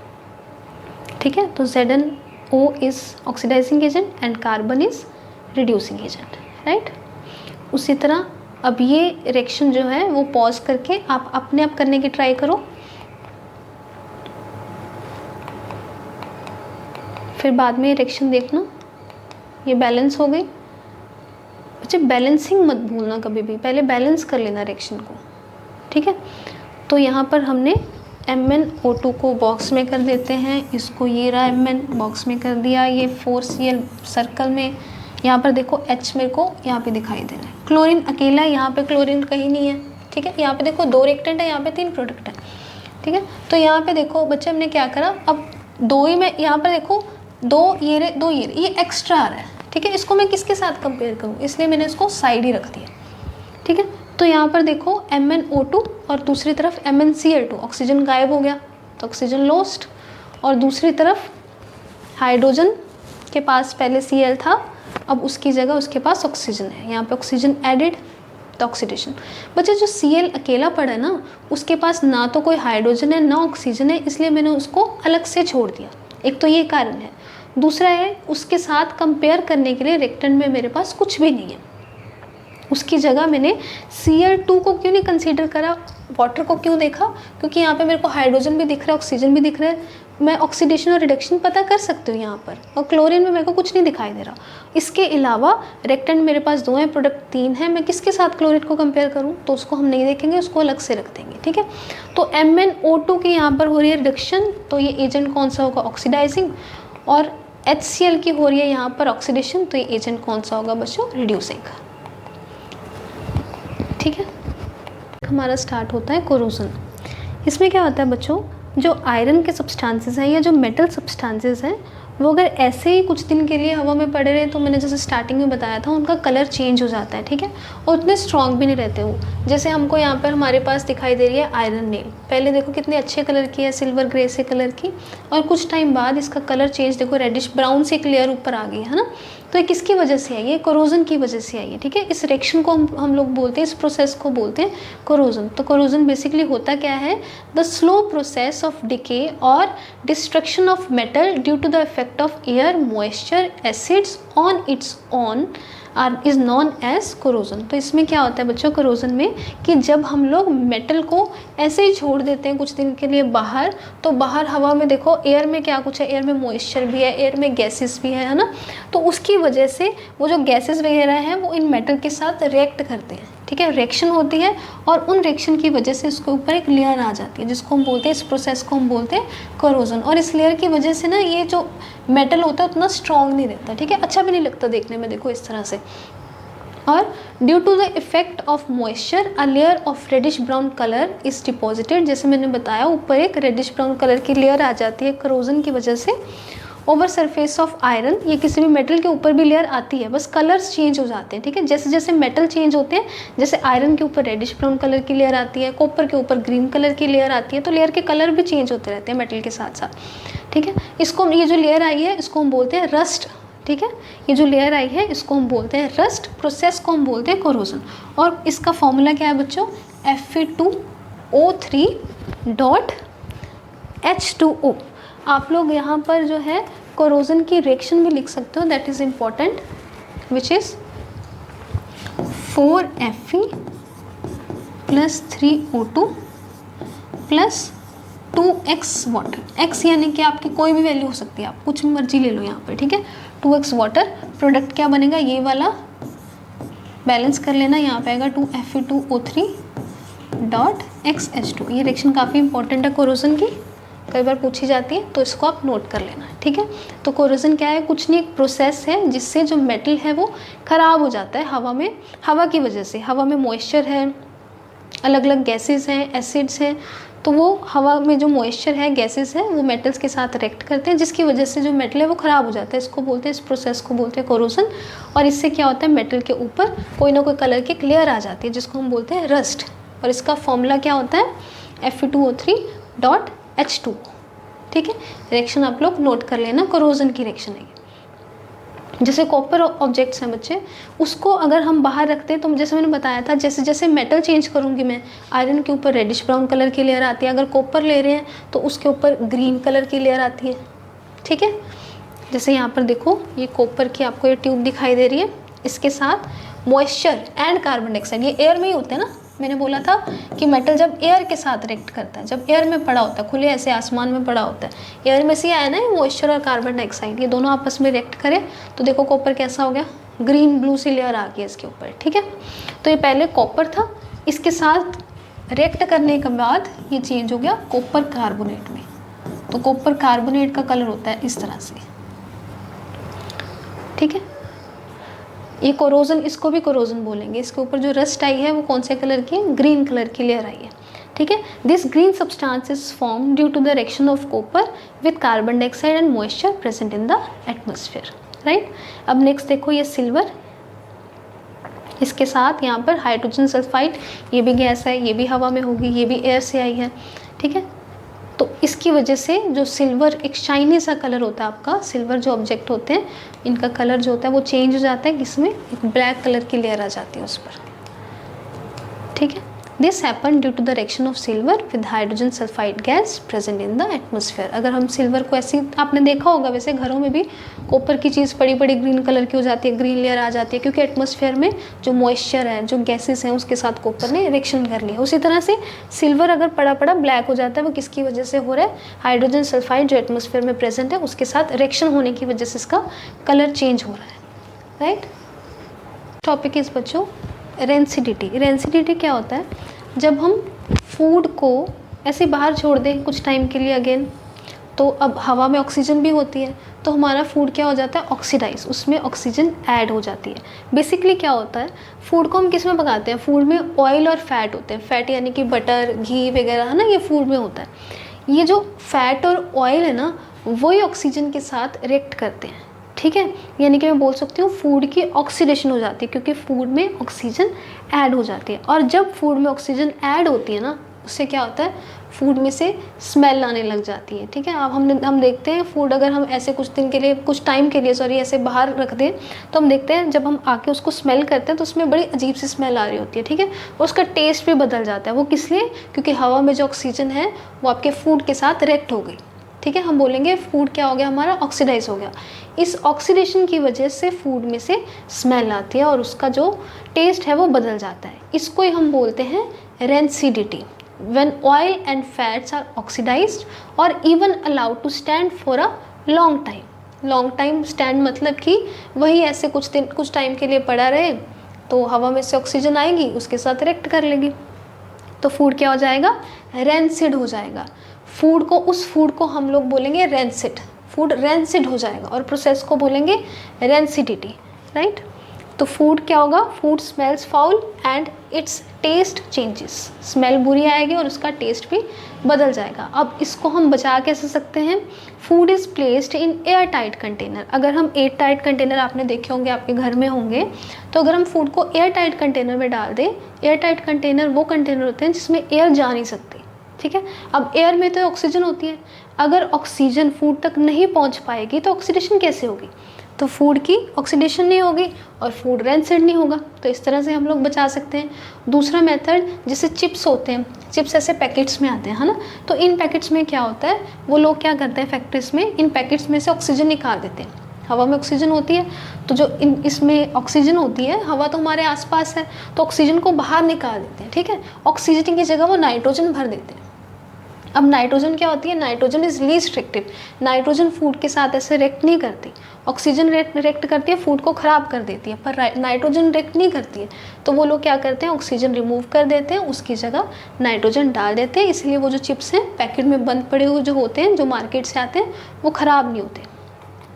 ठीक है, तो ZnO is oxidising agent and carbon is reducing agent, right. उसी तरह अब ये रिएक्शन जो है वो पॉज करके आप अपने आप करने की ट्राई करो, फिर बाद में रिएक्शन देखना। ये बैलेंस हो गई। बच्चे बैलेंसिंग मत भूलना कभी भी, पहले बैलेंस कर लेना रिएक्शन को। ठीक है, तो यहाँ पर हमने MnO2 को बॉक्स में कर देते हैं, इसको ये रहा Mn बॉक्स में कर दिया, ये 4Cl सर्कल में। यहाँ पर देखो H मेरे को यहाँ पे दिखाई दे रहा है, क्लोरीन अकेला है, यहाँ पे क्लोरीन कहीं नहीं है। ठीक है, यहाँ पे देखो 2 रिएक्टेंट है, यहाँ पे 3 प्रोडक्ट है। ठीक है, तो यहाँ पे देखो बच्चे हमने क्या करा, अब 2 ही में, यहाँ पर देखो 2 ये एक्स्ट्रा आ रहा है। ठीक है, इसको मैं किसके साथ कंपेयर करूँ, इसलिए मैंने इसको साइड ही रख दिया। ठीक है, तो यहाँ पर देखो MnO2 और दूसरी तरफ MnCl2, ऑक्सीजन गायब हो गया तो ऑक्सीजन लॉस्ट। और दूसरी तरफ हाइड्रोजन के पास पहले Cl था, अब उसकी जगह उसके पास ऑक्सीजन है, यहाँ पे ऑक्सीजन एडिड तो ऑक्सीडेशन। बच्चे जो Cl अकेला पड़ा है ना, उसके पास ना तो कोई हाइड्रोजन है ना ऑक्सीजन है, इसलिए मैंने उसको अलग से छोड़ दिया। एक तो ये कारण है। दूसरा है, उसके साथ कंपेयर करने के लिए रिएक्टेंट में मेरे पास कुछ भी नहीं है, उसकी जगह मैंने Cl2 को क्यों नहीं कंसीडर करा, वाटर को क्यों देखा? क्योंकि यहाँ पे मेरे को हाइड्रोजन भी दिख रहा है, ऑक्सीजन भी दिख रहा है, मैं ऑक्सीडेशन और रिडक्शन पता कर सकती हूँ यहाँ पर। और क्लोरीन में मेरे को कुछ नहीं दिखाई दे रहा। इसके अलावा रिएक्टेंट मेरे पास 2 हैं, प्रोडक्ट 3 है, मैं किसके साथ क्लोरीन को कंपेयर करूँ? तो उसको हम नहीं देखेंगे, उसको अलग से रख देंगे। ठीक है, तो MnO2 की यहाँ पर हो रही है रिडक्शन, तो ये एजेंट कौन सा होगा? ऑक्सीडाइजिंग। और HCl की हो रही है यहाँ पर ऑक्सीडेशन, तो ये एजेंट कौन सा होगा बच्चों? रिड्यूसिंग। ठीक है, हमारा स्टार्ट होता है कोरोजन। इसमें क्या होता है बच्चों, जो आयरन के सब्सटेंसेस हैं या जो मेटल सब्सटेंसेस हैं, वो अगर ऐसे ही कुछ दिन के लिए हवा में पड़े रहे, तो मैंने जैसे स्टार्टिंग में बताया था, उनका कलर चेंज हो जाता है। ठीक है, और उतने स्ट्रॉन्ग भी नहीं रहते वो। जैसे हमको यहाँ पर हमारे पास दिखाई दे रही है आयरन नेल, पहले देखो कितने अच्छे कलर की है, सिल्वर ग्रे से कलर की, और कुछ टाइम बाद इसका कलर चेंज देखो, रेडिश ब्राउन से एक लेयर ऊपर आ गई है ना। तो ये किसकी वजह से आई है? कोरोजन की वजह से आई है। ठीक है, इस रिएक्शन को हम लोग बोलते हैं, इस प्रोसेस को बोलते हैं कोरोजन। तो कोरोजन बेसिकली होता क्या है? The slow process of decay और destruction of metal due to the effect of air, moisture, acids on its own is known as corrosion. तो इसमें क्या होता है बच्चों कोरोजन में, कि जब हम लोग मेटल को ऐसे ही छोड़ देते हैं कुछ दिन के लिए बाहर, तो बाहर हवा में देखो एयर में क्या कुछ है, एयर में मॉइस्चर भी है, एयर में गैसेस भी है ना। तो उसकी वजह से वो जो गैसेस वगैरह हैं वो इन मेटल के साथ रिएक्ट करते हैं। ठीक है, रिएक्शन होती है, और उन रिएक्शन की वजह से उसके ऊपर एक लेयर आ जाती है, जिसको हम बोलते हैं, इस प्रोसेस को हम बोलते हैं कोरोजन। और इस लेयर की वजह से ना ये जो मेटल होता है उतना स्ट्रॉन्ग नहीं रहता। ठीक है, अच्छा भी नहीं लगता देखने में, देखो इस तरह से। और due to the effect of moisture a layer of reddish brown colour is deposited. जैसे मैंने बताया, ऊपर एक रेडिश ब्राउन कलर की लेयर आ जाती है कोरोजन की वजह से। ओवर सरफेस ऑफ आयरन, ये किसी भी मेटल के ऊपर भी लेयर आती है, बस कलर्स चेंज हो जाते हैं। ठीक है, जैसे जैसे मेटल चेंज होते हैं, जैसे आयरन के ऊपर रेडिश ब्राउन कलर की लेयर आती है, कॉपर के ऊपर ग्रीन कलर की लेयर आती है, तो लेयर के कलर भी चेंज होते रहते हैं मेटल के साथ साथ। ठीक है, इसको, ये जो लेयर आई है इसको हम बोलते हैं रस्ट। ठीक है, ये जो लेयर आई है इसको हम बोलते हैं रस्ट, प्रोसेस को हम बोलते हैं कोरोजन। और इसका फॉर्मूला क्या है बच्चों? Fe2O3 dot H2O। आप लोग यहाँ पर जो है कोरोजन की रिएक्शन भी लिख सकते हो, that is important, which is 4Fe plus 3O2 plus 2x water. x यानी कि आपकी कोई भी वैल्यू हो सकती है, आप कुछ मर्जी ले लो यहाँ पर। ठीक है, 2x वाटर, प्रोडक्ट क्या बनेगा? ये वाला बैलेंस कर लेना, यहाँ पे आएगा 2Fe2O3 डॉट XH2। ये रिएक्शन काफ़ी इंपॉर्टेंट है कोरोजन की, कई बार पूछी जाती है, तो इसको आप नोट कर लेना, ठीक है। तो कोरोजन क्या है, कुछ नहीं, एक प्रोसेस है जिससे जो मेटल है वो ख़राब हो जाता है हवा में, हवा की वजह से। हवा में मॉइस्चर है, अलग अलग गैसेस हैं, एसिड्स हैं, तो वो हवा में जो मॉइस्चर है, गैसेस है, वो मेटल्स के साथ रिएक्ट करते हैं, जिसकी वजह से जो मेटल है वो ख़राब हो जाता है। इसको बोलते हैं, इस प्रोसेस को बोलते हैं कोरोजन। और इससे क्या होता है, मेटल के ऊपर कोई ना कोई कलर की एक लेयर आ जाती है, जिसको हम बोलते हैं रस्ट। और इसका फॉर्मूला क्या होता है, Fe2O3.H2। ठीक है, रिएक्शन आप लोग नोट कर लेना, कोरोजन की रिएक्शन है। जैसे कॉपर ऑब्जेक्ट्स हैं बच्चे, उसको अगर हम बाहर रखते हैं, तो जैसे मैंने बताया था, जैसे जैसे मेटल चेंज करूँगी मैं, आयरन के ऊपर रेडिश ब्राउन कलर की लेयर आती है, अगर कॉपर ले रहे हैं तो उसके ऊपर ग्रीन कलर की लेयर आती है। ठीक है, जैसे यहाँ पर देखो, ये कॉपर की आपको ये ट्यूब दिखाई दे रही है, इसके साथ मॉइस्चर एंड कार्बन डाइऑक्साइड, ये एयर में ही होते हैं ना। मैंने बोला था कि मेटल जब एयर के साथ रिएक्ट करता है, जब एयर में पड़ा होता है, खुले ऐसे आसमान में पड़ा होता है, एयर में से आया ना मॉइस्चर और कार्बन डाइऑक्साइड, ये दोनों आपस में रिएक्ट करें, तो देखो कॉपर कैसा हो गया, ग्रीन ब्लू सी लेयर आ गई इसके ऊपर। ठीक है, तो ये पहले कॉपर था, इसके साथ रिएक्ट करने के बाद ये चेंज हो गया कॉपर कार्बोनेट में। तो कॉपर कार्बोनेट का कलर होता है इस तरह से। ठीक है, ये कोरोजन, इसको भी कोरोजन बोलेंगे। इसके ऊपर जो रस्ट आई है वो कौन से कलर की है, ग्रीन कलर की लेयर आई है। ठीक है, this green substance is form due to the reaction of copper with carbon dioxide and moisture present in the atmosphere. Right, अब नेक्स्ट देखो, ये सिल्वर, इसके साथ यहाँ पर हाइड्रोजन सल्फाइड, ये भी गैस है, ये भी हवा में होगी, ये भी एयर से आई है। ठीक है, तो इसकी वजह से जो सिल्वर, एक शाइनी सा कलर होता है आपका, सिल्वर जो ऑब्जेक्ट होते हैं इनका कलर जो होता है वो चेंज हो जाता है, किसमें, एक ब्लैक कलर की लेयर आ जाती है उस पर। ठीक है, this happen due to the reaction of silver with hydrogen sulphide gas present in the atmosphere. अगर हम सिल्वर को ऐसी, आपने देखा होगा वैसे घरों में भी, कॉपर की चीज़ बड़ी बड़ी ग्रीन कलर की हो जाती है, ग्रीन लेयर आ जाती है, क्योंकि एटमॉस्फेयर में जो मॉइस्चर है, जो गैसेस हैं, उसके साथ कॉपर ने रिएक्शन कर लिया। उसी तरह से सिल्वर अगर पड़ा पड़ा ब्लैक हो जाता है, वो किसकी वजह से हो रहा है, हाइड्रोजन सल्फाइड जो एटमॉस्फेयर में प्रेजेंट है उसके साथ रिएक्शन होने की वजह से इसका कलर चेंज हो रहा है। राइट, टॉपिक इस बच्चों रेंसिडिटी। रेंसिडिटी क्या होता है, जब हम फूड को ऐसे बाहर छोड़ दें कुछ टाइम के लिए अगेन, तो अब हवा में ऑक्सीजन भी होती है, तो हमारा फूड क्या हो जाता है, ऑक्सीडाइज, उसमें ऑक्सीजन ऐड हो जाती है। बेसिकली क्या होता है, फूड को हम किस में पकाते हैं, फूड में ऑयल और फैट होते हैं। फैट यानी कि बटर, घी वगैरह है ना, ये फूड में होता है। ये जो फैट और ऑयल है ना, वही ऑक्सीजन के साथ रिएक्ट करते हैं। ठीक है, यानी कि मैं बोल सकती हूँ फूड की ऑक्सीडेशन हो जाती है, क्योंकि फूड में ऑक्सीजन ऐड हो जाती है। और जब फूड में ऑक्सीजन ऐड होती है ना, उससे क्या होता है, फूड में से स्मेल आने लग जाती है। ठीक है, अब हम देखते हैं फूड अगर हम ऐसे कुछ दिन के लिए, कुछ टाइम के लिए सॉरी, ऐसे बाहर रख दें, तो हम देखते हैं जब हम आके उसको स्मेल करते हैं तो उसमें बड़ी अजीब सी स्मेल आ रही होती है। ठीक है, और उसका टेस्ट भी बदल जाता है। वो किस लिए, क्योंकि हवा में जो ऑक्सीजन है वो आपके फूड के साथ रिएक्ट हो गई। ठीक है, हम बोलेंगे फूड क्या हो गया हमारा, ऑक्सीडाइज हो गया। इस ऑक्सीडेशन की वजह से फूड में से स्मेल आती है और उसका जो टेस्ट है वो बदल जाता है। इसको ही हम बोलते हैं rancidity. When oil and fats are oxidised और even allowed to stand for a long time. Long time stand मतलब कि वही ऐसे कुछ टाइम के लिए पड़ा रहे, तो हवा में से ऑक्सीजन आएगी, उसके साथ रिएक्ट कर लेगी, तो फूड क्या हो जाएगा, रेंसिड हो जाएगा। फूड को, उस फूड को हम लोग बोलेंगे रेंसिड, फूड रेंसिड हो जाएगा, और प्रोसेस को बोलेंगे रेंसिडिटी। राइट, तो फूड क्या होगा, food smells foul and its taste changes. Smell बुरी आएगी और उसका टेस्ट भी बदल जाएगा। अब इसको हम बचा कैसे सकते हैं, food is placed in air tight container. अगर हम एयर टाइट कंटेनर, आपने देखे होंगे, आपके घर में होंगे, तो अगर हम फूड को एयर टाइट कंटेनर में डाल दें, एयर टाइट कंटेनर वो कंटेनर होते हैं जिसमें एयर जा नहीं सकती। ठीक है, अब एयर में तो ऑक्सीजन होती है, अगर ऑक्सीजन फूड तक नहीं पहुंच पाएगी तो ऑक्सीडेशन कैसे होगी, तो फूड की ऑक्सीडेशन नहीं होगी और फूड रेंसिड नहीं होगा। तो इस तरह से हम लोग बचा सकते हैं। दूसरा मेथड, जैसे चिप्स होते हैं, चिप्स ऐसे पैकेट्स में आते हैं, है ना, तो इन पैकेट्स में क्या होता है, वो लोग क्या करते हैं फैक्ट्रीज में, इन पैकेट्स में से ऑक्सीजन निकाल देते हैं। हवा में ऑक्सीजन होती है, तो जो इसमें ऑक्सीजन होती है, हवा तो हमारे आसपास है, तो ऑक्सीजन को बाहर निकाल देते हैं। ठीक है, ऑक्सीजन की जगह वो नाइट्रोजन भर देते हैं। अब नाइट्रोजन क्या होती है, nitrogen is least reactive. Nitrogen food के साथ ऐसे रिएक्ट नहीं करती, ऑक्सीजन रिएक्ट करती है, फूड को ख़राब कर देती है, पर नाइट्रोजन रिएक्ट नहीं करती है। तो वो लोग क्या करते हैं, ऑक्सीजन रिमूव कर देते हैं, उसकी जगह नाइट्रोजन डाल देते हैं। इसलिए वो जो चिप्स हैं पैकेट में बंद पड़े हुए जो होते हैं, जो मार्केट से आते हैं, वो ख़राब नहीं होते।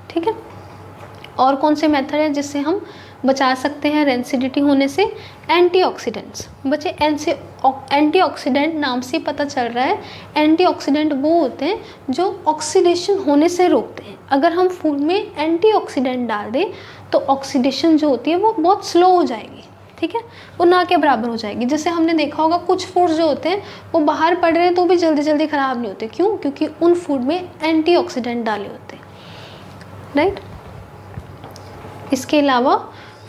ठीक है। और कौन से मेथड है जिससे हम बचा सकते हैं रेंसिडिटी होने से? एंटीऑक्सीडेंट्स। बच्चे एंटीऑक्सीडेंट नाम से पता चल रहा है, एंटीऑक्सीडेंट वो होते हैं जो ऑक्सीडेशन होने से रोकते हैं। अगर हम फूड में एंटीऑक्सीडेंट डाल दें तो ऑक्सीडेशन जो होती है वो बहुत स्लो हो जाएगी। ठीक है, वो ना के बराबर हो जाएगी। जैसे हमने देखा होगा कुछ फूड्स जो होते हैं वो बाहर पड़ रहे हैं तो भी जल्दी जल्दी ख़राब नहीं होते। क्यों? क्योंकि उन फूड में एंटीऑक्सीडेंट डाले होते हैं। राइट। इसके अलावा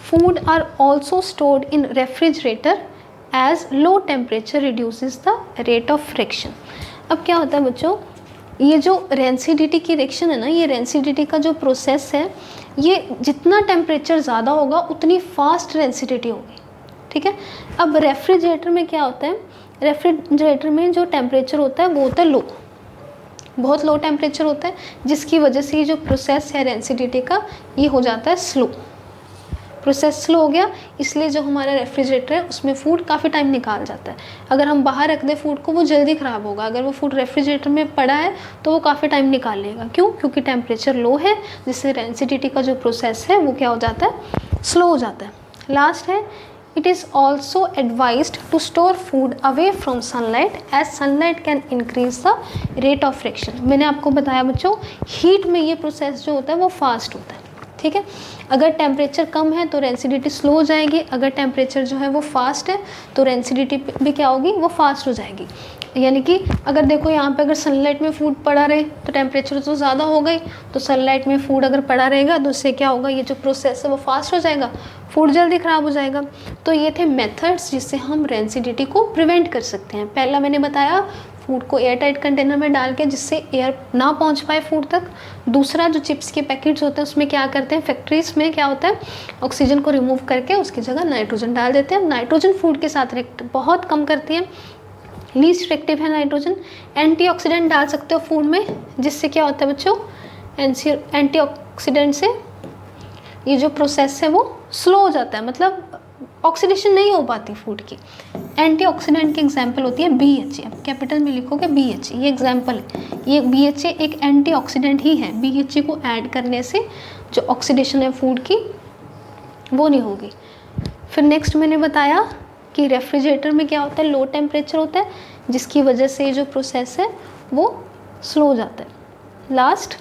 food are also stored in refrigerator as low temperature reduces the rate of friction. अब क्या होता है बच्चों, ये जो रेंसिडिटी की रिएक्शन है ना, ये रेंसिडिटी का जो प्रोसेस है, ये जितना टेम्परेचर ज़्यादा होगा उतनी फास्ट रेंसिडिटी होगी। ठीक है। अब रेफ्रिजरेटर में क्या होता है, रेफ्रिजरेटर में जो टेम्परेचर होता है वो होता है लो, बहुत लो टेम्परेचर होता है, जिसकी वजह से ये जो प्रोसेस है रेंसिडिटी का, ये हो जाता है स्लो। प्रोसेस स्लो हो गया, इसलिए जो हमारा रेफ्रिजरेटर है उसमें फूड काफ़ी टाइम निकाल जाता है। अगर हम बाहर रख दें फूड को, वो जल्दी ख़राब होगा। अगर वो फूड रेफ्रिजरेटर में पड़ा है तो वो काफ़ी टाइम निकाल लेगा। क्यों? क्योंकि टेम्परेचर लो है, जिससे रेंसिडिटी का जो प्रोसेस है वो क्या हो जाता है, स्लो हो जाता है। लास्ट है, it is also advised to store food away from sunlight as sunlight can increase the rate of friction. मैंने आपको बताया बच्चों, हीट में ये प्रोसेस जो होता है वो फास्ट होता है। ठीक है। अगर टेम्परेचर कम है तो रेंसिडिटी स्लो हो जाएगी, अगर टेम्परेचर जो है वो फास्ट है तो रेंसिडिटी भी क्या होगी, वो फास्ट हो जाएगी। यानी कि अगर देखो यहाँ पे अगर सनलाइट में फूड पड़ा रहे तो टेम्परेचर तो ज़्यादा हो गई, तो सनलाइट में फूड अगर पड़ा रहेगा तो उससे क्या होगा, ये जो प्रोसेस है वो फास्ट हो जाएगा, फूड जल्दी ख़राब हो जाएगा। तो ये थे मेथड्स जिससे हम रेंसिडिटी को प्रिवेंट कर सकते हैं। पहला मैंने बताया, फूड को एयर टाइट कंटेनर में डाल के जिससे एयर ना पहुंच पाए फूड तक। दूसरा, जो चिप्स के पैकेट्स होते हैं उसमें क्या करते हैं, फैक्ट्रीज में क्या होता है, ऑक्सीजन को रिमूव करके उसकी जगह नाइट्रोजन डाल देते हैं। नाइट्रोजन फूड के साथ रिएक्ट बहुत कम करती है, लीस्ट रिएक्टिव है नाइट्रोजन। एंटीऑक्सीडेंट डाल सकते हो फूड में, जिससे क्या होता है बच्चों, एंटीऑक्सीडेंट से ये जो प्रोसेस है वो स्लो हो जाता है, मतलब ऑक्सीडेशन नहीं हो पाती फूड की। एंटीऑक्सीडेंट की एग्जांपल होती है BHA, अब कैपिटल में लिखोगे BHA, ये एग्जांपल है। ये BHA एक एंटीऑक्सीडेंट ही है। BHA को ऐड करने से जो ऑक्सीडेशन है फूड की वो नहीं होगी। फिर नेक्स्ट मैंने बताया कि रेफ्रिजरेटर में क्या होता है, लो टेम्परेचर होता है, जिसकी वजह से जो प्रोसेस है वो स्लो हो जाता है। लास्ट,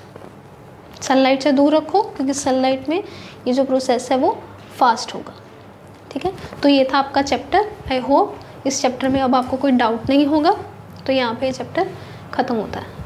सनलाइट से दूर रखो, क्योंकि सनलाइट में ये जो प्रोसेस है वो फास्ट होगा। ठीक है। तो ये था आपका चैप्टर। आई होप इस चैप्टर में अब आपको कोई डाउट नहीं होगा। तो यहाँ पे ये चैप्टर ख़त्म होता है।